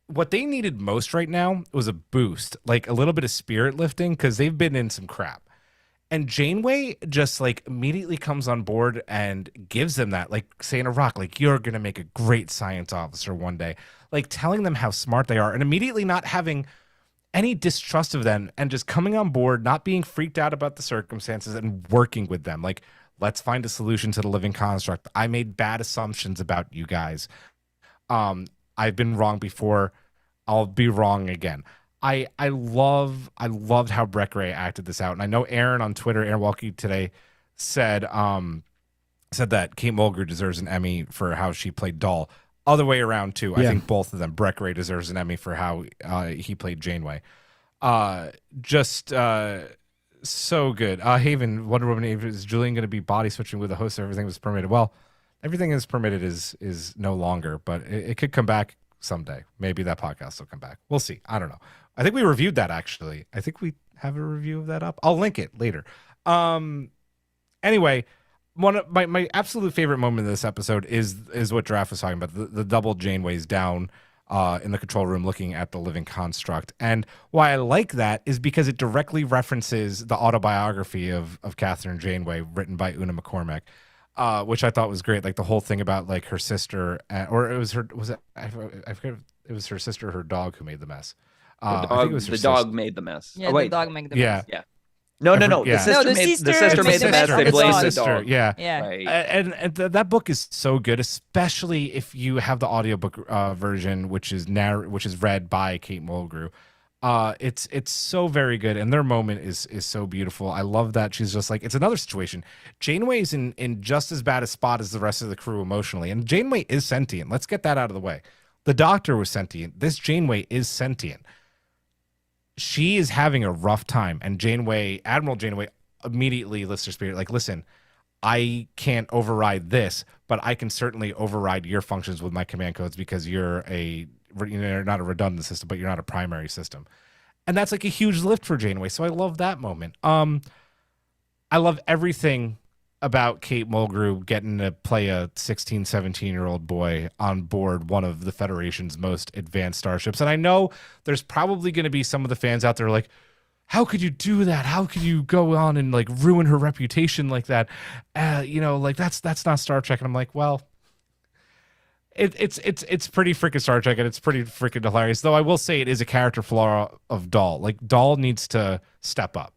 what they needed most right now was a boost, like a little bit of spirit lifting, because they've been in some crap. And Janeway just like immediately comes on board and gives them that, like saying to Rock, like, you're going to make a great science officer one day, like telling them how smart they are and immediately not having any distrust of them and just coming on board, not being freaked out about the circumstances and working with them. Like, let's find a solution to the living construct. I made bad assumptions about you guys. I've been wrong before. I'll be wrong again. I loved how Brett Gray acted this out. And I know Aaron on Twitter, Aaron Walkie today said that Kate Mulgrew deserves an Emmy for how she played Dahl. Other way around too. I Yeah. think both of them. Brett Gray deserves an Emmy for how he played Janeway. So good. Haven, Wonder Woman, is Julian going to be body switching with the host? Everything was permitted. Well, everything is permitted is no longer, but it could come back someday. Maybe that podcast will come back. We'll see. I don't know. I think we reviewed that actually. I think we have a review of that up. I'll link it later. Anyway, one of my absolute favorite moment of this episode is what Giraffe was talking about. The double Janeway's down in the control room looking at the living construct. And why I like that is because it directly references the autobiography of Catherine Janeway written by Una McCormack, which I thought was great. Like the whole thing about like her sister, or it was her, was it, I forget if it was her sister or her dog who made the mess. I think it was her The sister. dog made the mess. Yeah, Oh, wait. the dog make the Yeah. mess. No. Yeah. The No, sister the made sister the sister made made the the mess mess. from They the blamed dog. the sister. dog. Yeah. Yeah. Right. And that book is so good, especially if you have the audiobook version, which is read by Kate Mulgrew. It's so very good, and their moment is so beautiful. I love that she's just like, it's another situation. Janeway's in just as bad a spot as the rest of the crew emotionally, and Janeway is sentient. Let's get that out of the way. The Doctor was sentient. This Janeway is sentient. She is having a rough time, and Admiral Janeway immediately lifts her spirit. Like, listen, I can't override this, but I can certainly override your functions with my command codes because you're not a redundant system, but you're not a primary system. And that's like a huge lift for Janeway. So I love that moment. I love everything about Kate Mulgrew getting to play a 16, 17-year-old boy on board one of the Federation's most advanced starships. And I know there's probably going to be some of the fans out there like, how could you do that? How could you go on and like ruin her reputation like that? Like that's not Star Trek. And I'm like, well, it's pretty freaking Star Trek, and it's pretty freaking hilarious. Though I will say it is a character flaw of Dahl. Like Dahl needs to step up.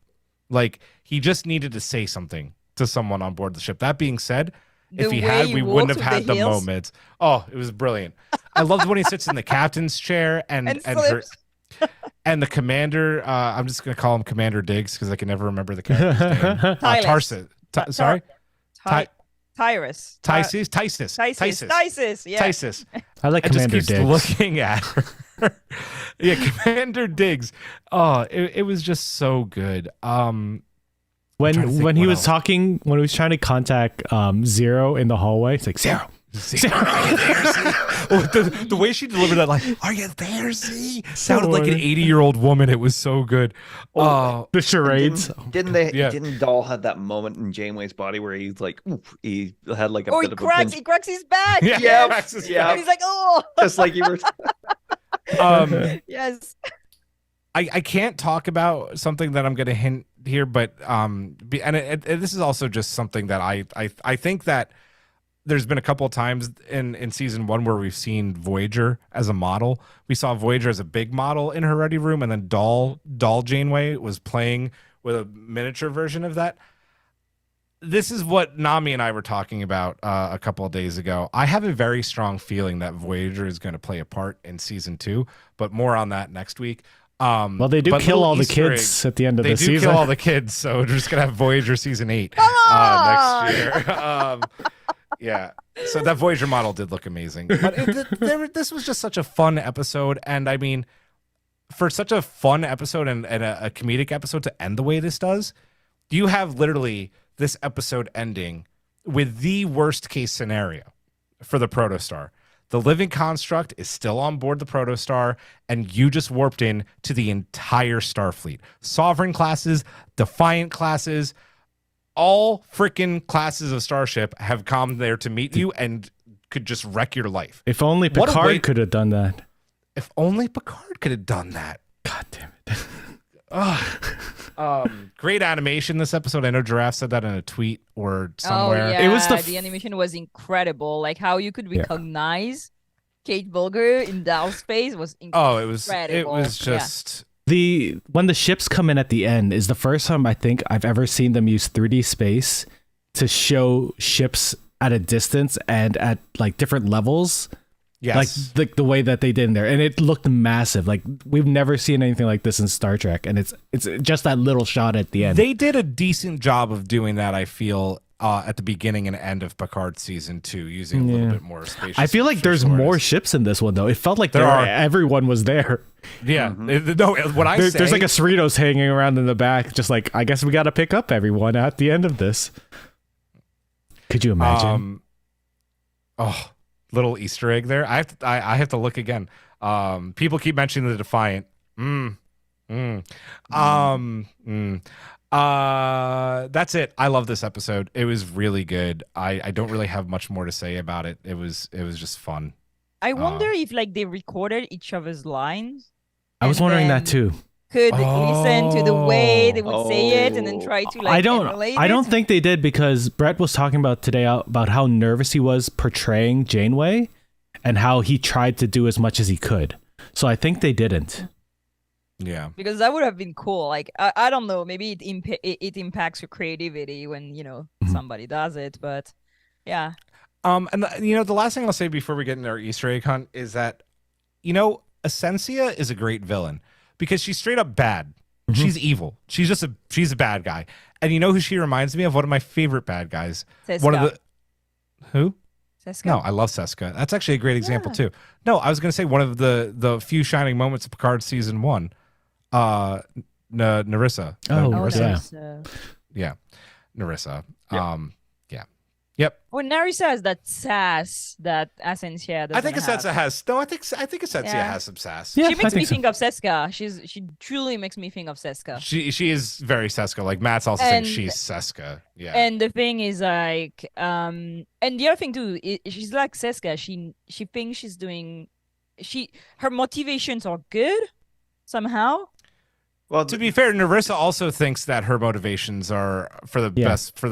Like he just needed to say something to someone on board the ship. That being said, if The he way had, he we wouldn't have walks had with the the heels. moments. Oh, it was brilliant. I loved when he sits in the captain's chair and her slips. and the commander. I'm just gonna call him Commander Diggs because I can never remember the character's name. Tyrus. Tarsus. Sorry, Tyrus. Tysus. Yeah. Tysus. I like And just Commander keeps Diggs. looking at her. Yeah, Commander Diggs. Oh, it was just so good. trying to When think he what was else. talking, when he was trying to contact Zero in the hallway, it's like Zero. Oh, the way she delivered that, like, "Are you there? See?" Sounded like an 80-year-old woman. It was so good. Oh, The charades. Yeah. Didn't Dahl have that moment in Janeway's body where he's like, oof, he had like a Oh, bit he of cracks. a He cracks his back. yeah, Yeah, cracks his yeah. back. And he's like, oh, just like you were. yes. I can't talk about something that I'm going to hint here, but this is also just something that I think that there's been a couple of times in season 1 where we've seen Voyager as a model. We saw Voyager as a big model in her ready room, and then Doll Janeway was playing with a miniature version of that. This is what Nami and I were talking about a couple of days ago. I have a very strong feeling that Voyager is going to play a part in season 2, but more on that next week. Well, they do but kill little all the Easter kids eggs- at the end of They the do season. kill all the kids, so we're just gonna have Voyager season 8 on! next year. Yeah, so that Voyager model did look amazing, but this was just such a fun episode, and I mean, for such a fun episode and a comedic episode to end the way this does, you have literally this episode ending with the worst case scenario for the Protostar. The living construct is still on board the Protostar, and you just warped in to the entire Starfleet. Sovereign classes, Defiant classes, all freaking classes of Starship have come there to meet you and could just wreck your life. If only What a Picard way- could have done that. If only Picard could have done that. God damn it. Great animation this episode. I know Giraffe said that in a tweet or somewhere. Oh, yeah. It was the animation was incredible. Like how you could recognize Kate Bulger in Dow's face was incredible. Oh, it was just When the ships come in at the end is the first time I think I've ever seen them use 3D space to show ships at a distance and at like different levels. yes. Like the way that they did in there, and it looked massive. Like we've never seen anything like this in Star Trek, and it's just that little shot at the end. They did a decent job of doing that, I feel, at the beginning and end of Picard season 2, using a little bit more spacious. I feel like there's more ships in this one though. It felt like everyone was there. Yeah. No, what I say, There's like a Cerritos hanging around in the back, just like I guess we got to pick up everyone at the end of this. Could you imagine? Little Easter egg there. I have to look again. People keep mentioning the Defiant. That's it. I love this episode. It was really good. I don't really have much more to say about it. It was just fun. I wonder if like they recorded each other's lines. I was and wondering then that too. Could listen to the way they would say it and then try to like I don't emulate think they did, because Brett was talking about today about how nervous he was portraying Janeway and how he tried to do as much as he could. So I think they didn't. Yeah. because that would have been cool. Like I don't know, maybe it impacts your creativity when somebody does it, but yeah. And the last thing I'll say before we get into our Easter egg hunt is that Essentia is a great villain because she's straight up bad. She's evil. She's a bad guy. And you know who she reminds me of? One of my favorite bad guys. Seska. One of the who? Seska? No, I love Seska. That's actually a great example too. No, I was gonna say one of the few shining moments of Picard season 1. Narissa. Oh, Narissa. yeah. Yeah. Narissa. Yep. Yeah. Yep. Well, Narissa has that sass that Essentia doesn't I think have. Essentia has. No, I think Essentia Yeah. has some sass. Yeah, She I makes me think so. think of Seska. She truly makes me think of Seska. She is very Seska. Like Matt's also And- saying she's Seska. Yeah. And the thing is like, and the other thing too, she's like Seska. She thinks she's doing, her motivations are good somehow. Well, To be fair, Narissa also thinks that her motivations are for the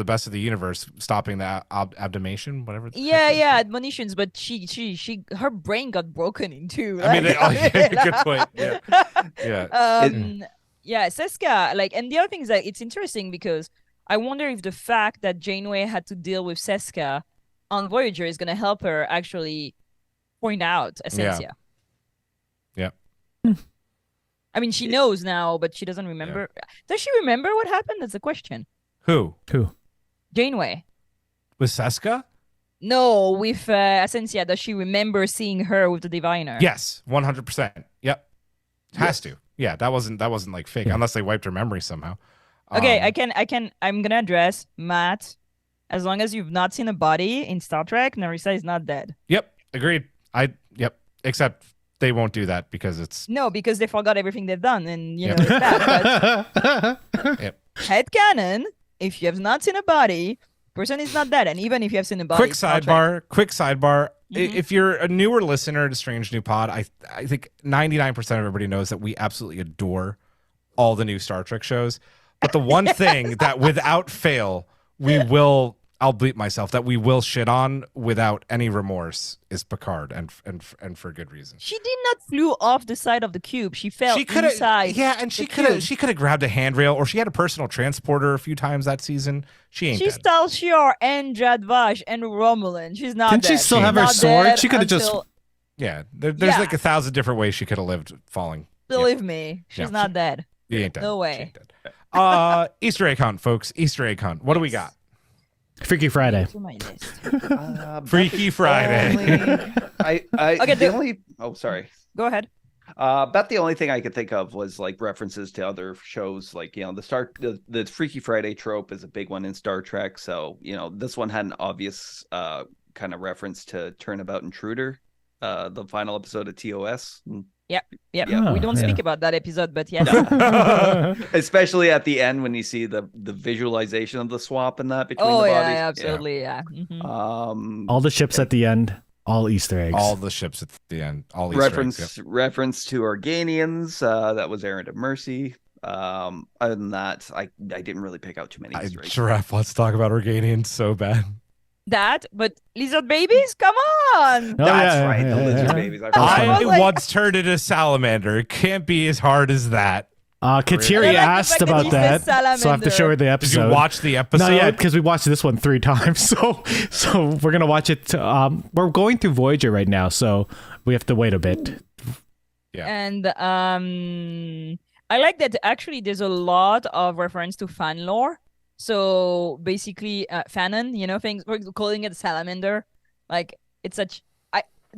best of the universe, stopping the abdomation, whatever. the Yeah, heck yeah, is admonitions, but her brain got broken in two. it? I mean, like- good point. Yeah. Yeah. Yeah, Seska, like, and the other thing is that it's interesting because I wonder if the fact that Janeway had to deal with Seska on Voyager is going to help her actually point out Essentia. Yeah. I mean, she knows now, but she doesn't remember. Does she remember what happened? That's the question. Who Janeway. was Seska? No, with Essentia, does she remember seeing her with the diviner? Yes, 100%. Yep. Has to. Yeah, that wasn't like fake, unless they wiped her memory somehow. Okay, I'm gonna address Matt. As long as you've not seen a body in Star Trek, Narissa is not dead. Yep, agreed. Yep. Except they won't do that because it's No, because they forgot everything they've done, and you know it's bad. But yep. headcanon, if you have not seen a body, person is not dead, and even if you have seen a body, Quick Star Trek- sidebar. Mhm. If you're a newer listener to Strange New Pod, I think 99% of everybody knows that we absolutely adore all the new Star Trek shows. But the one thing that without fail I'll bleep myself, that we will shit on without any remorse is Picard, and for good reason. She did not flew off the side of the cube. She fell She could have, inside. yeah, and she the could have, cube. she could have grabbed a handrail, or she had a personal transporter a few times that season. She ain't She's dead. Tal Shiar and Jadvash and Romulan. She's not Didn't dead. she still She's have her not sword? dead She could have just. until- Yeah, there's Yeah. like 1,000 different ways she could have lived falling. Believe me, she's Yeah. not dead. She ain't dead. No way. She ain't dead. Easter egg hunt, folks. Easter egg hunt. What do we got? Freaky Friday. To my list. Freaky Friday. Okay, the only. Oh, sorry. Go ahead. About the only thing I could think of was like references to other shows, like the Freaky Friday trope is a big one in Star Trek. So this one had an obvious kind of reference to Turnabout Intruder, the final episode of TOS. Yep. Yeah. We don't Yeah. speak about that episode, but yes. Especially at the end when you see the visualization of the swap and that between Oh the yeah, bodies. absolutely, yeah. Mhm. All the ships at the end, all Easter eggs. All the ships at the end. All Easter eggs, yep. Reference to Organians. That was Errand of Mercy. Other than that, I didn't really pick out too many Easter eggs. Giraffe, let's talk about Organians so bad. That, but lizard babies, come on. Oh, That's yeah, right, the yeah, lizard yeah. babies. I was I funny. like- once turned into a salamander. It can't be as hard as that. Kateri I like the asked fact that about you that, said so I have to salamander. show her the Did episode. you watch the episode? Not yet, because we watched this one 3 times. So we're gonna watch it. We're going through Voyager right now, so we have to wait a bit. Yeah. And I like that actually there's a lot of reference to fan lore. So basically, fanon, things we're calling it salamander. Like it's such.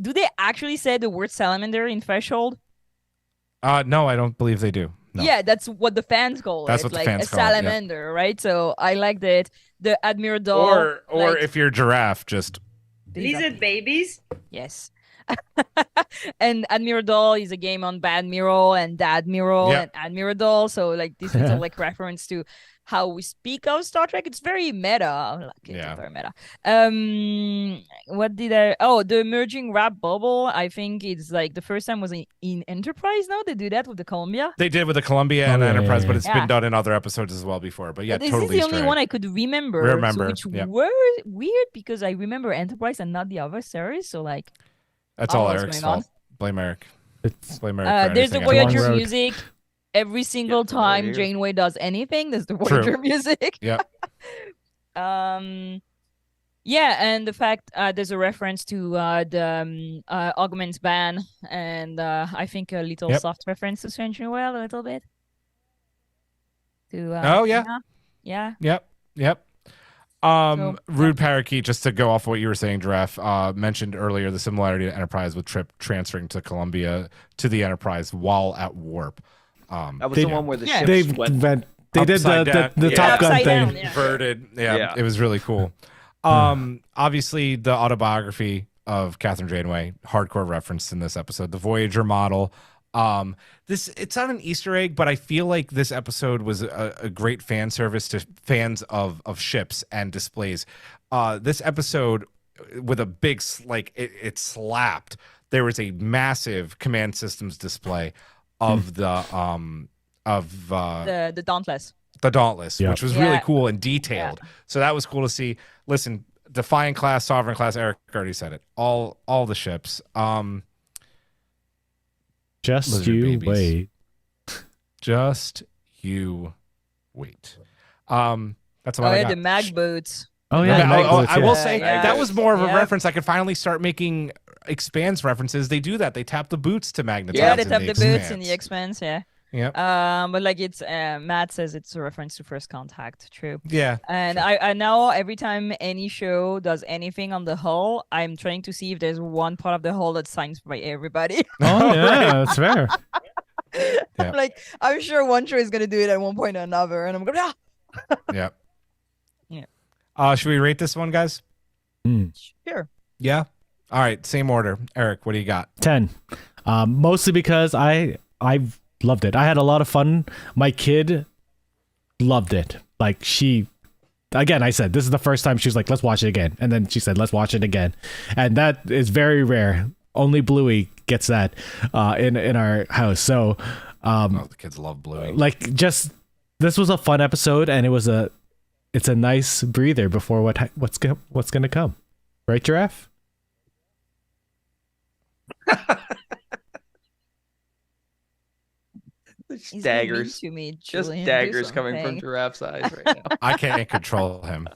Do they actually say the word salamander in Threshold? No, I don't believe they do. No. Yeah, that's what the fans call That's it. what the like fans a call it, yeah. salamander, right? So I like that. The Admiral Doll. Or like, if you're giraffe, just Lizard babies. Yes. And Admiral Doll is a game on Badmiral and Dadmiral Yeah. and Admiral Doll. So like this is a like reference to how we speak of Star Trek. It's very meta. Like, it's Yeah. very meta. What did I? Oh, the emerging rap bubble. I think it's like the first time was in Enterprise. Now they do that with the Columbia. they did with the Columbia and Oh, yeah, Enterprise, yeah, but yeah. it's been done in other episodes as well before. But yeah, But totally. this is the only Easter one egg. I could remember. Remember, which yeah. were weird because I remember Enterprise and not the other series. So like, That's all what's Eric's going on. fault. Blame Eric. It's Blame Eric. for there's the anything I Voyager do. Voyager road. music. Every single it's right time here. Janeway does anything, there's the True. Voyager music. Yep. Yeah, and the fact there's a reference to the Augment's ban, and I think a little Yep. soft reference to Strange New World, a little bit. To Oh, yeah. yeah. Yep. So, Rude Parakeet, just to go off what you were saying, Giraffe, mentioned earlier the similarity to Enterprise with Trip transferring to Columbia to the Enterprise while at warp. That was They- the one where the Yeah. They ships went. they did Upside down. the Yeah. Top Gun Upside thing. down, yeah. Inverted. Yeah, Yeah. it was really cool. Obviously, the autobiography of Catherine Janeway, hardcore reference in this episode. The Voyager model. It's not an Easter egg, but I feel like this episode was a great fan service to fans of ships and displays. This episode with a big it slapped. There was a massive command systems display of the Dauntless. the Dauntless, Yep. which was really Yeah. cool and detailed. So that was cool to see. Listen, Defiant class, Sovereign class, Eric already said it. All the ships. Just Lizard you babies. wait. Just you wait. That's Oh what I yeah, got. the mag boots. Oh Yeah, yeah, Meg Boots, I yeah. will say Yeah. that was more of a Yeah. reference. I could finally start making expanse references. They do that. They tap the boots to magnetize. Yeah, they in have the boots in Expanse. the Expanse. Yeah. Yep. But like it's Matt says it's a reference to First Contact. True. Yeah. And I now every time any show does anything on the hull, I'm trying to see if there's one part of the hull that's signed by everybody. Oh yeah, that's fair. Yeah. Like I'm sure one show is gonna do it at one point or another, and I'm gonna Yeah. Yeah. Should we rate this one, guys? Sure. Yeah. All right. Same order. Eric, what do you got? 10. Mostly because I loved it. I had a lot of fun. My kid loved it. Like again, I said this is the first time she was like, let's watch it again. And then she said, let's watch it again. And that is very rare. Only Bluey gets that in our house. So Oh, the kids love Bluey. this was a fun episode, and it's a nice breather before what's gonna come. Right, Giraffe? He's being mean Daggers. to me, Just Julian. Do daggers coming from something. Giraffe's eyes right now. I can't control him.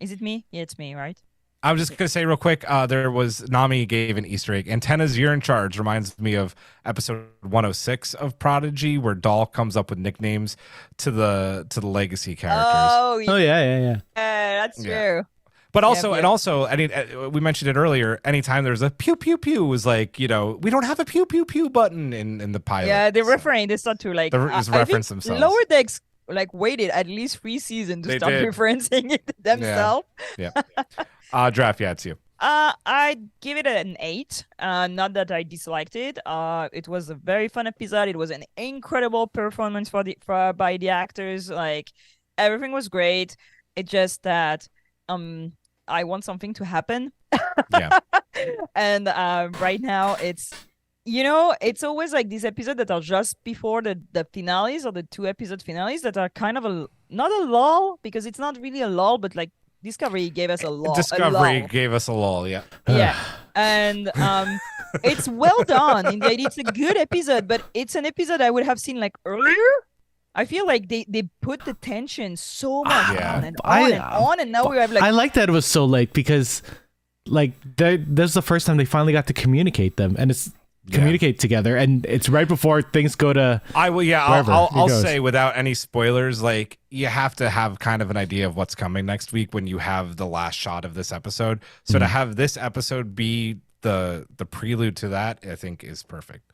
Is it me? Yeah, it's me, right? I'm just gonna say real quick. Nami gave an Easter egg. Antennas, you're in charge. Reminds me of episode 106 of Prodigy, where Doll comes up with nicknames to the legacy characters. Oh yeah. That's Yeah. true. But also, Yeah, and also, I mean, we mentioned it earlier. Anytime there's a pew pew pew, was like, we don't have a pew pew pew button in the pilot. Yeah, they're so referring this not to like. They just I think reference themselves. Lower Decks like waited at least 3 seasons to They stop did. referencing it themselves. Draft, yeah, it's you. I'd give it an 8. Not that I disliked it. It was a very fun episode. It was an incredible performance by the actors. Like everything was great. It's just that I want something to happen. Yeah. And right now it's always like these episodes that are just before the finales or the 2-episode finales that are kind of not a lull, because it's not really a lull, but like Discovery gave us a lull. Discovery gave us a lull, yeah. Yeah. And it's well done. Indeed, it's a good episode, but it's an episode I would have seen like earlier. I feel like they put the tension so much Yeah. on and on and on, and now we have like I like that it was so late because like there's the first time they finally got to communicate them, and it's communicate together, and it's right before things go to wherever I'll it goes. say without any spoilers, like you have to have kind of an idea of what's coming next week when you have the last shot of this episode. So to have this episode be the prelude to that, I think is perfect.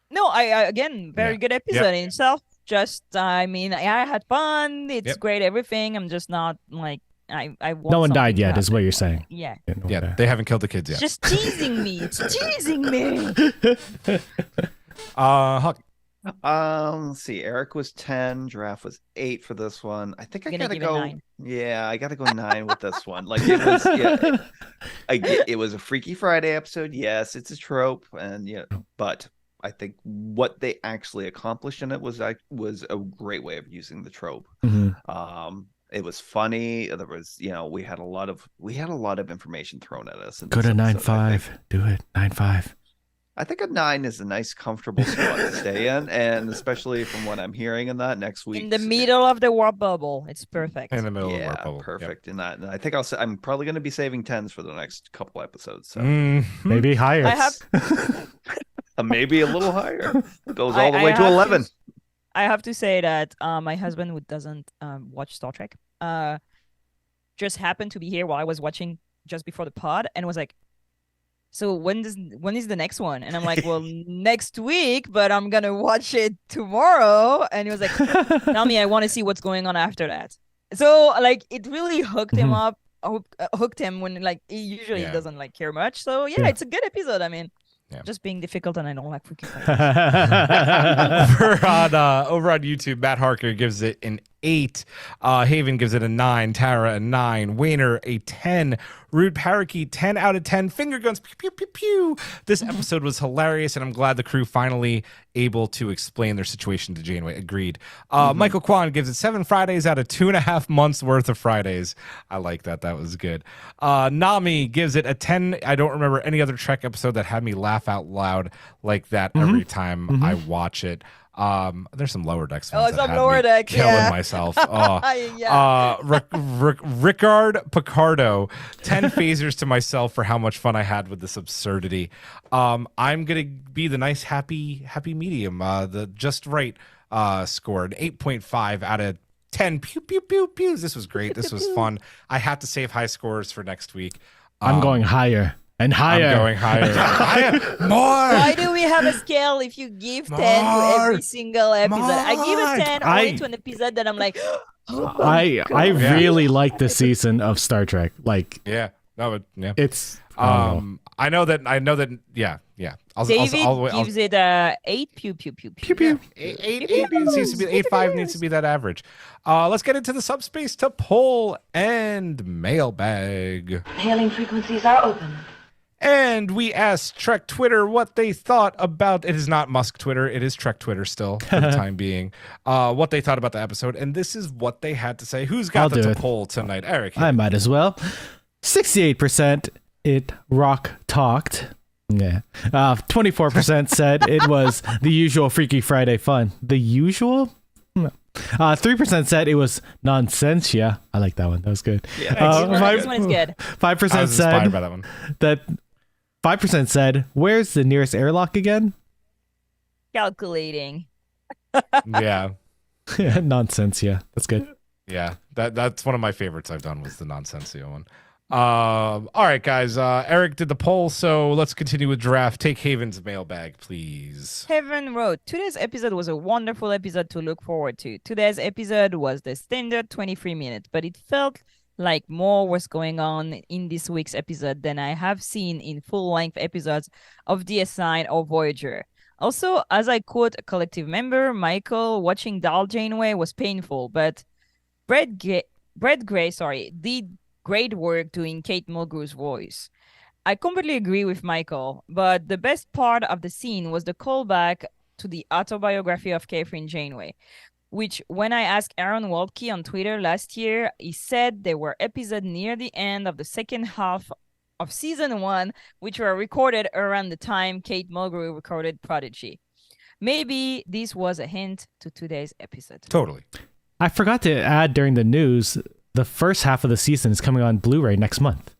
No, I again, very good episode in itself. Just, I mean, I had fun. It's great, everything. I'm just not like I want. No one something died to yet, is happen. what you're saying. Yeah. Yeah, they haven't killed the kids yet. It's just teasing me. It's teasing me. Huck, Let's see. Eric was 10. Giraffe was 8 for this one. I think I I'm gonna gotta give it go. 9. Yeah, I gotta go 9 with this one. Like it was. Yeah, it was a Freaky Friday episode. Yes, it's a trope, and but I think what they actually accomplished in it was a great way of using the trope. Mm-hmm. It was funny. There was, we had a lot of information thrown at us. Go to 9.5. Do it 9.5. I think a 9 is a nice, comfortable spot to stay in, and especially from what I'm hearing in that next week. In the middle of the warp bubble. It's perfect. in the middle of Yeah, our bubble. perfect in that. And I think I'm probably going to be saving 10s for the next couple episodes. So Maybe higher. I have maybe a little higher. It goes all the way to 11. I have to say that my husband, who doesn't watch Star Trek, just happened to be here while I was watching just before the pod, and was like, "So when is the next one?" And I'm like, "Well, next week, but I'm gonna watch it tomorrow." And he was like, "Tell me, I want to see what's going on after that." So like, it really hooked him up, hooked him when like he usually doesn't like care much. So yeah, it's a good episode. I mean. Yeah. Just being difficult, and I don't like freaking over on YouTube, Matt Harker gives it an 8. Haven gives it a 9. Tara a 9. Wayner a 10. Rude Parakeet 10 out of 10. Finger guns pew pew pew pew. This episode was hilarious, and I'm glad the crew finally able to explain their situation to Janeway. Agreed. Michael Kwan gives it 7 Fridays out of 2.5 months worth of Fridays. I like that. That was good. Nami gives it a 10. I don't remember any other Trek episode that had me laugh out loud like that every time I watch it. There's some Lower Decks ones that some had Lower me Decks, killing myself. Ricard Picardo, 10 phasers to myself for how much fun I had with this absurdity. I'm gonna be the nice happy medium, the just right score, an 8.5 out of 10. Pew pew pew pews. This was great. This was fun. I have to save high scores for next week. I'm going higher. And higher. I'm going higher. Higher. More. Why do we have a scale if you give 10 to every single episode? I give a 10 only to an episode that I'm like, I really like this season of Star Trek. Like, Yeah. No, but yeah. it's I know that. Yeah. David gives it a 8 pew pew pew pew. pew. Eight needs to be 8.5 needs to be that average. Let's get into the subspace to poll and mailbag. Hailing frequencies are open. And we asked Trek Twitter what they thought about. It is not Musk Twitter. It is Trek Twitter still for the time being. What they thought about the episode, and this is what they had to say. Who's got the poll tonight, Eric? I might as well. 68% it rock talked. Yeah. 24% said it was the usual Freaky Friday fun. The usual? 3% said it was nonsensia. I like that one. That was good. Yeah, this one is good. 5% I was inspired said by that one. that 5% said, where's the nearest airlock again? Calculating. Yeah. Nonsensia. That's good. Yeah. That's one of my favorites I've done was the nonsensia one. All right, guys. Eric did the poll, so let's continue with draft. Take Haven's mailbag, please. Heaven wrote, today's episode was a wonderful episode to look forward to. Today's episode was the standard 23 minutes, but it felt like more was going on in this week's episode than I have seen in full-length episodes of DS9 or Voyager. Also, as I quote a collective member, Michael, watching Dal Janeway was painful, but Brett Gray did great work doing Kate Mulgrew's voice. I completely agree with Michael, but the best part of the scene was the callback to the autobiography of Catherine Janeway, which when I asked Aaron Waltke on Twitter last year, he said there were episodes near the end of the second half of season 1, which were recorded around the time Kate Mulgrew recorded Prodigy. Maybe this was a hint to today's episode. Totally. I forgot to add during the news, the first half of the season is coming on Blu-ray next month.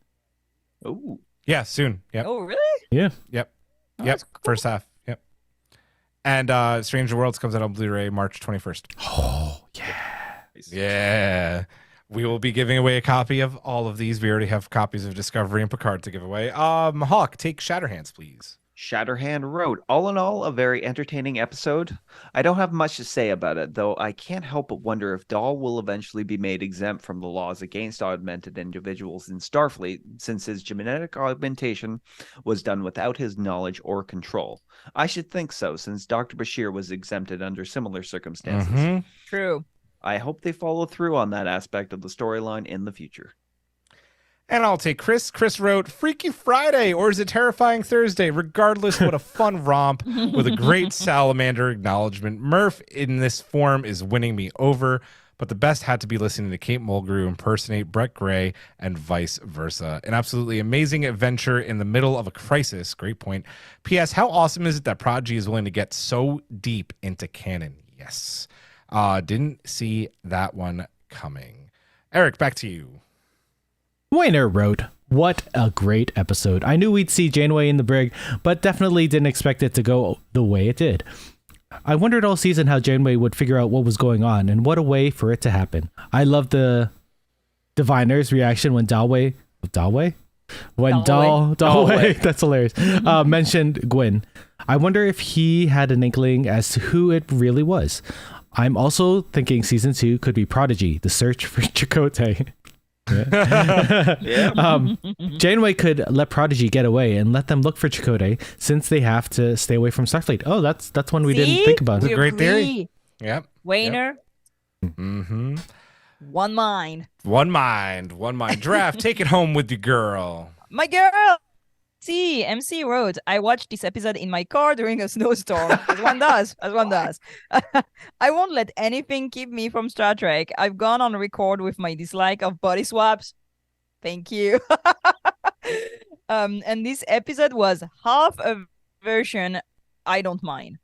Oh, Yeah, soon. Yep. Oh, really? Yeah. Yep. Oh, Yep. that's cool. First half. Yep. And Stranger Worlds comes out on Blu-ray March 21st. Oh, yeah. Yeah. We will be giving away a copy of all of these. We already have copies of Discovery and Picard to give away. Hawk, take Shatterhands, please. Shatterhand wrote, all in all, a very entertaining episode. I don't have much to say about it, though I can't help but wonder if Dahl will eventually be made exempt from the laws against augmented individuals in Starfleet, since his genetic augmentation was done without his knowledge or control. I should think so, since Dr. Bashir was exempted under similar circumstances. Mm-hmm. True. I hope they follow through on that aspect of the storyline in the future. And I'll take Chris. Chris wrote, Freaky Friday, or is it Terrifying Thursday? Regardless, what a fun romp with a great salamander acknowledgement. Murph in this form is winning me over, but the best had to be listening to Kate Mulgrew impersonate Brett Gray and vice versa. An absolutely amazing adventure in the middle of a crisis. Great point. P.S. How awesome is it that Prodigy is willing to get so deep into canon? Yes. Didn't see that one coming. Eric, back to you. Wayner wrote, what a great episode. I knew we'd see Janeway in the brig, but definitely didn't expect it to go the way it did. I wondered all season how Janeway would figure out what was going on, and what a way for it to happen. I love the diviner's reaction when Dalway, that's hilarious, mentioned Gwyn. I wonder if he had an inkling as to who it really was. I'm also thinking season 2 could be Prodigy, the search for Chakotay. Janeway could let Prodigy get away and let them look for Chakotay, since they have to stay away from Starfleet. Oh, that's one we didn't think about. We Great theory. agree. Yep. Wayner, Mm-hmm. one mind. One mind. Draft, take it home with your girl. My girl! MC wrote, I watched this episode in my car during a snowstorm. As one does. I won't let anything keep me from Star Trek. I've gone on record with my dislike of body swaps. Thank you. And this episode was half a version I don't mind.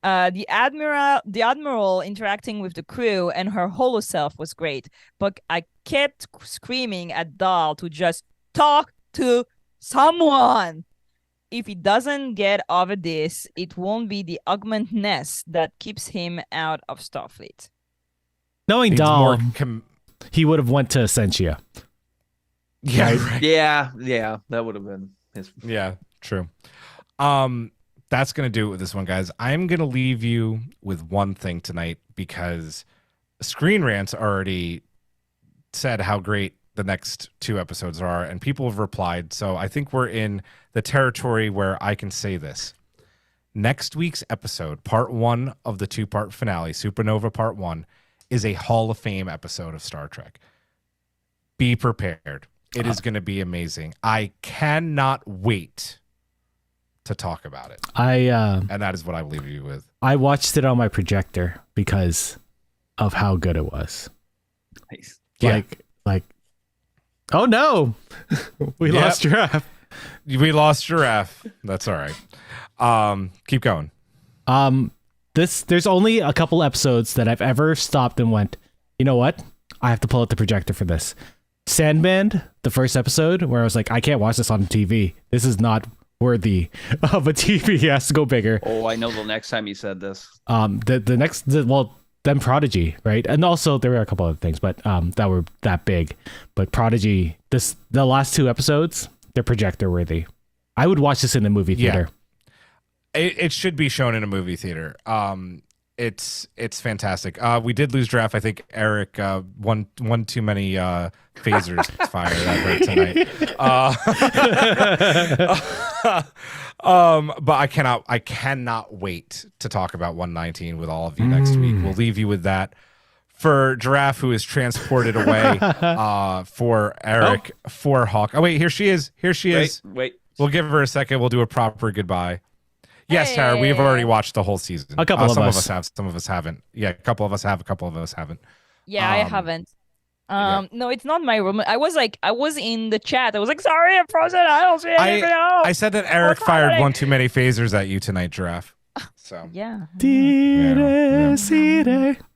The admiral interacting with the crew and her holo self was great, but I kept screaming at Dahl to just talk to someone. If he doesn't get over this, it won't be the augmentness that keeps him out of Starfleet. Knowing Needs Dahl, more he would have went to Essentia. Yeah. Right. Right. Yeah, that would have been. Yeah, true. That's gonna do it with this one, guys. I'm gonna leave you with one thing tonight because Screen Rant's already said how great the next 2 episodes are, and people have replied. So I think we're in the territory where I can say this. Next week's episode, part 1 of the 2-part finale, Supernova Part 1, is a Hall of Fame episode of Star Trek. Be prepared. It is going to be amazing. I cannot wait to talk about it. And that is what I will leave you with. I watched it on my projector because of how good it was. Nice. Yeah. Like, oh no, we Yep. lost Giraffe. We lost Giraffe. That's all right. Keep going. There's only a couple episodes that I've ever stopped and went, you know what? I have to pull out the projector for this. Sandman, the first episode, where I was like, I can't watch this on TV. This is not worthy of a TV. It has to go bigger. Oh, I know the next time you said this. Then Prodigy, right? And also there were a couple other things, but that were that big. But Prodigy, the last 2 episodes, they're projector worthy. I would watch this in the movie theater. It should be shown in a movie theater. It's fantastic. We did lose Giraffe. I think Eric one too many phasers fired at her tonight. But I cannot wait to talk about 119 with all of you next week. We'll leave you with that. For Giraffe, who is transported away, for Eric, for Hawk. Oh wait, here she is. Wait. We'll give her a second. We'll do a proper goodbye. Yes, Tara, we have already watched the whole season. A couple of some us. of us have, some of us haven't. Yeah, a couple of us have, a couple of us haven't. Yeah, I haven't. No, it's not my room. I was in the chat. I was like, sorry, I'm frozen. I don't see anything else. I said that Eric fired one too many phasers at you tonight, Giraffe. So Yeah.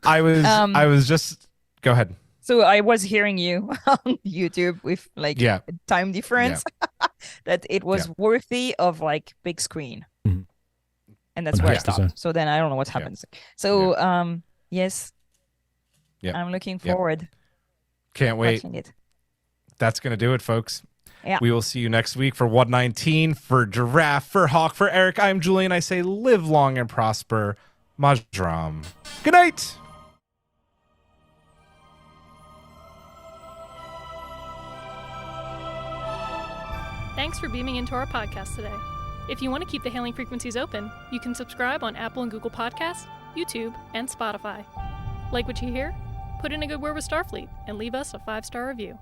I was just go ahead. So I was hearing you on YouTube with like Yeah. time difference that it was worthy of like big screen. Mhm. And that's where I 100%. stopped. So then I don't know what happens. So yes. Yeah. I'm looking forward Can't wait. watching it. That's gonna do it, folks. Yeah. We will see you next week for 119, for Giraffe, for Hawk, for Eric. I'm Julian. I say live long and prosper. Majram. Good night. Thanks for beaming into our podcast today. If you want to keep the hailing frequencies open, you can subscribe on Apple and Google Podcasts, YouTube, and Spotify. Like what you hear? Put in a good word with Starfleet and leave us a 5-star review.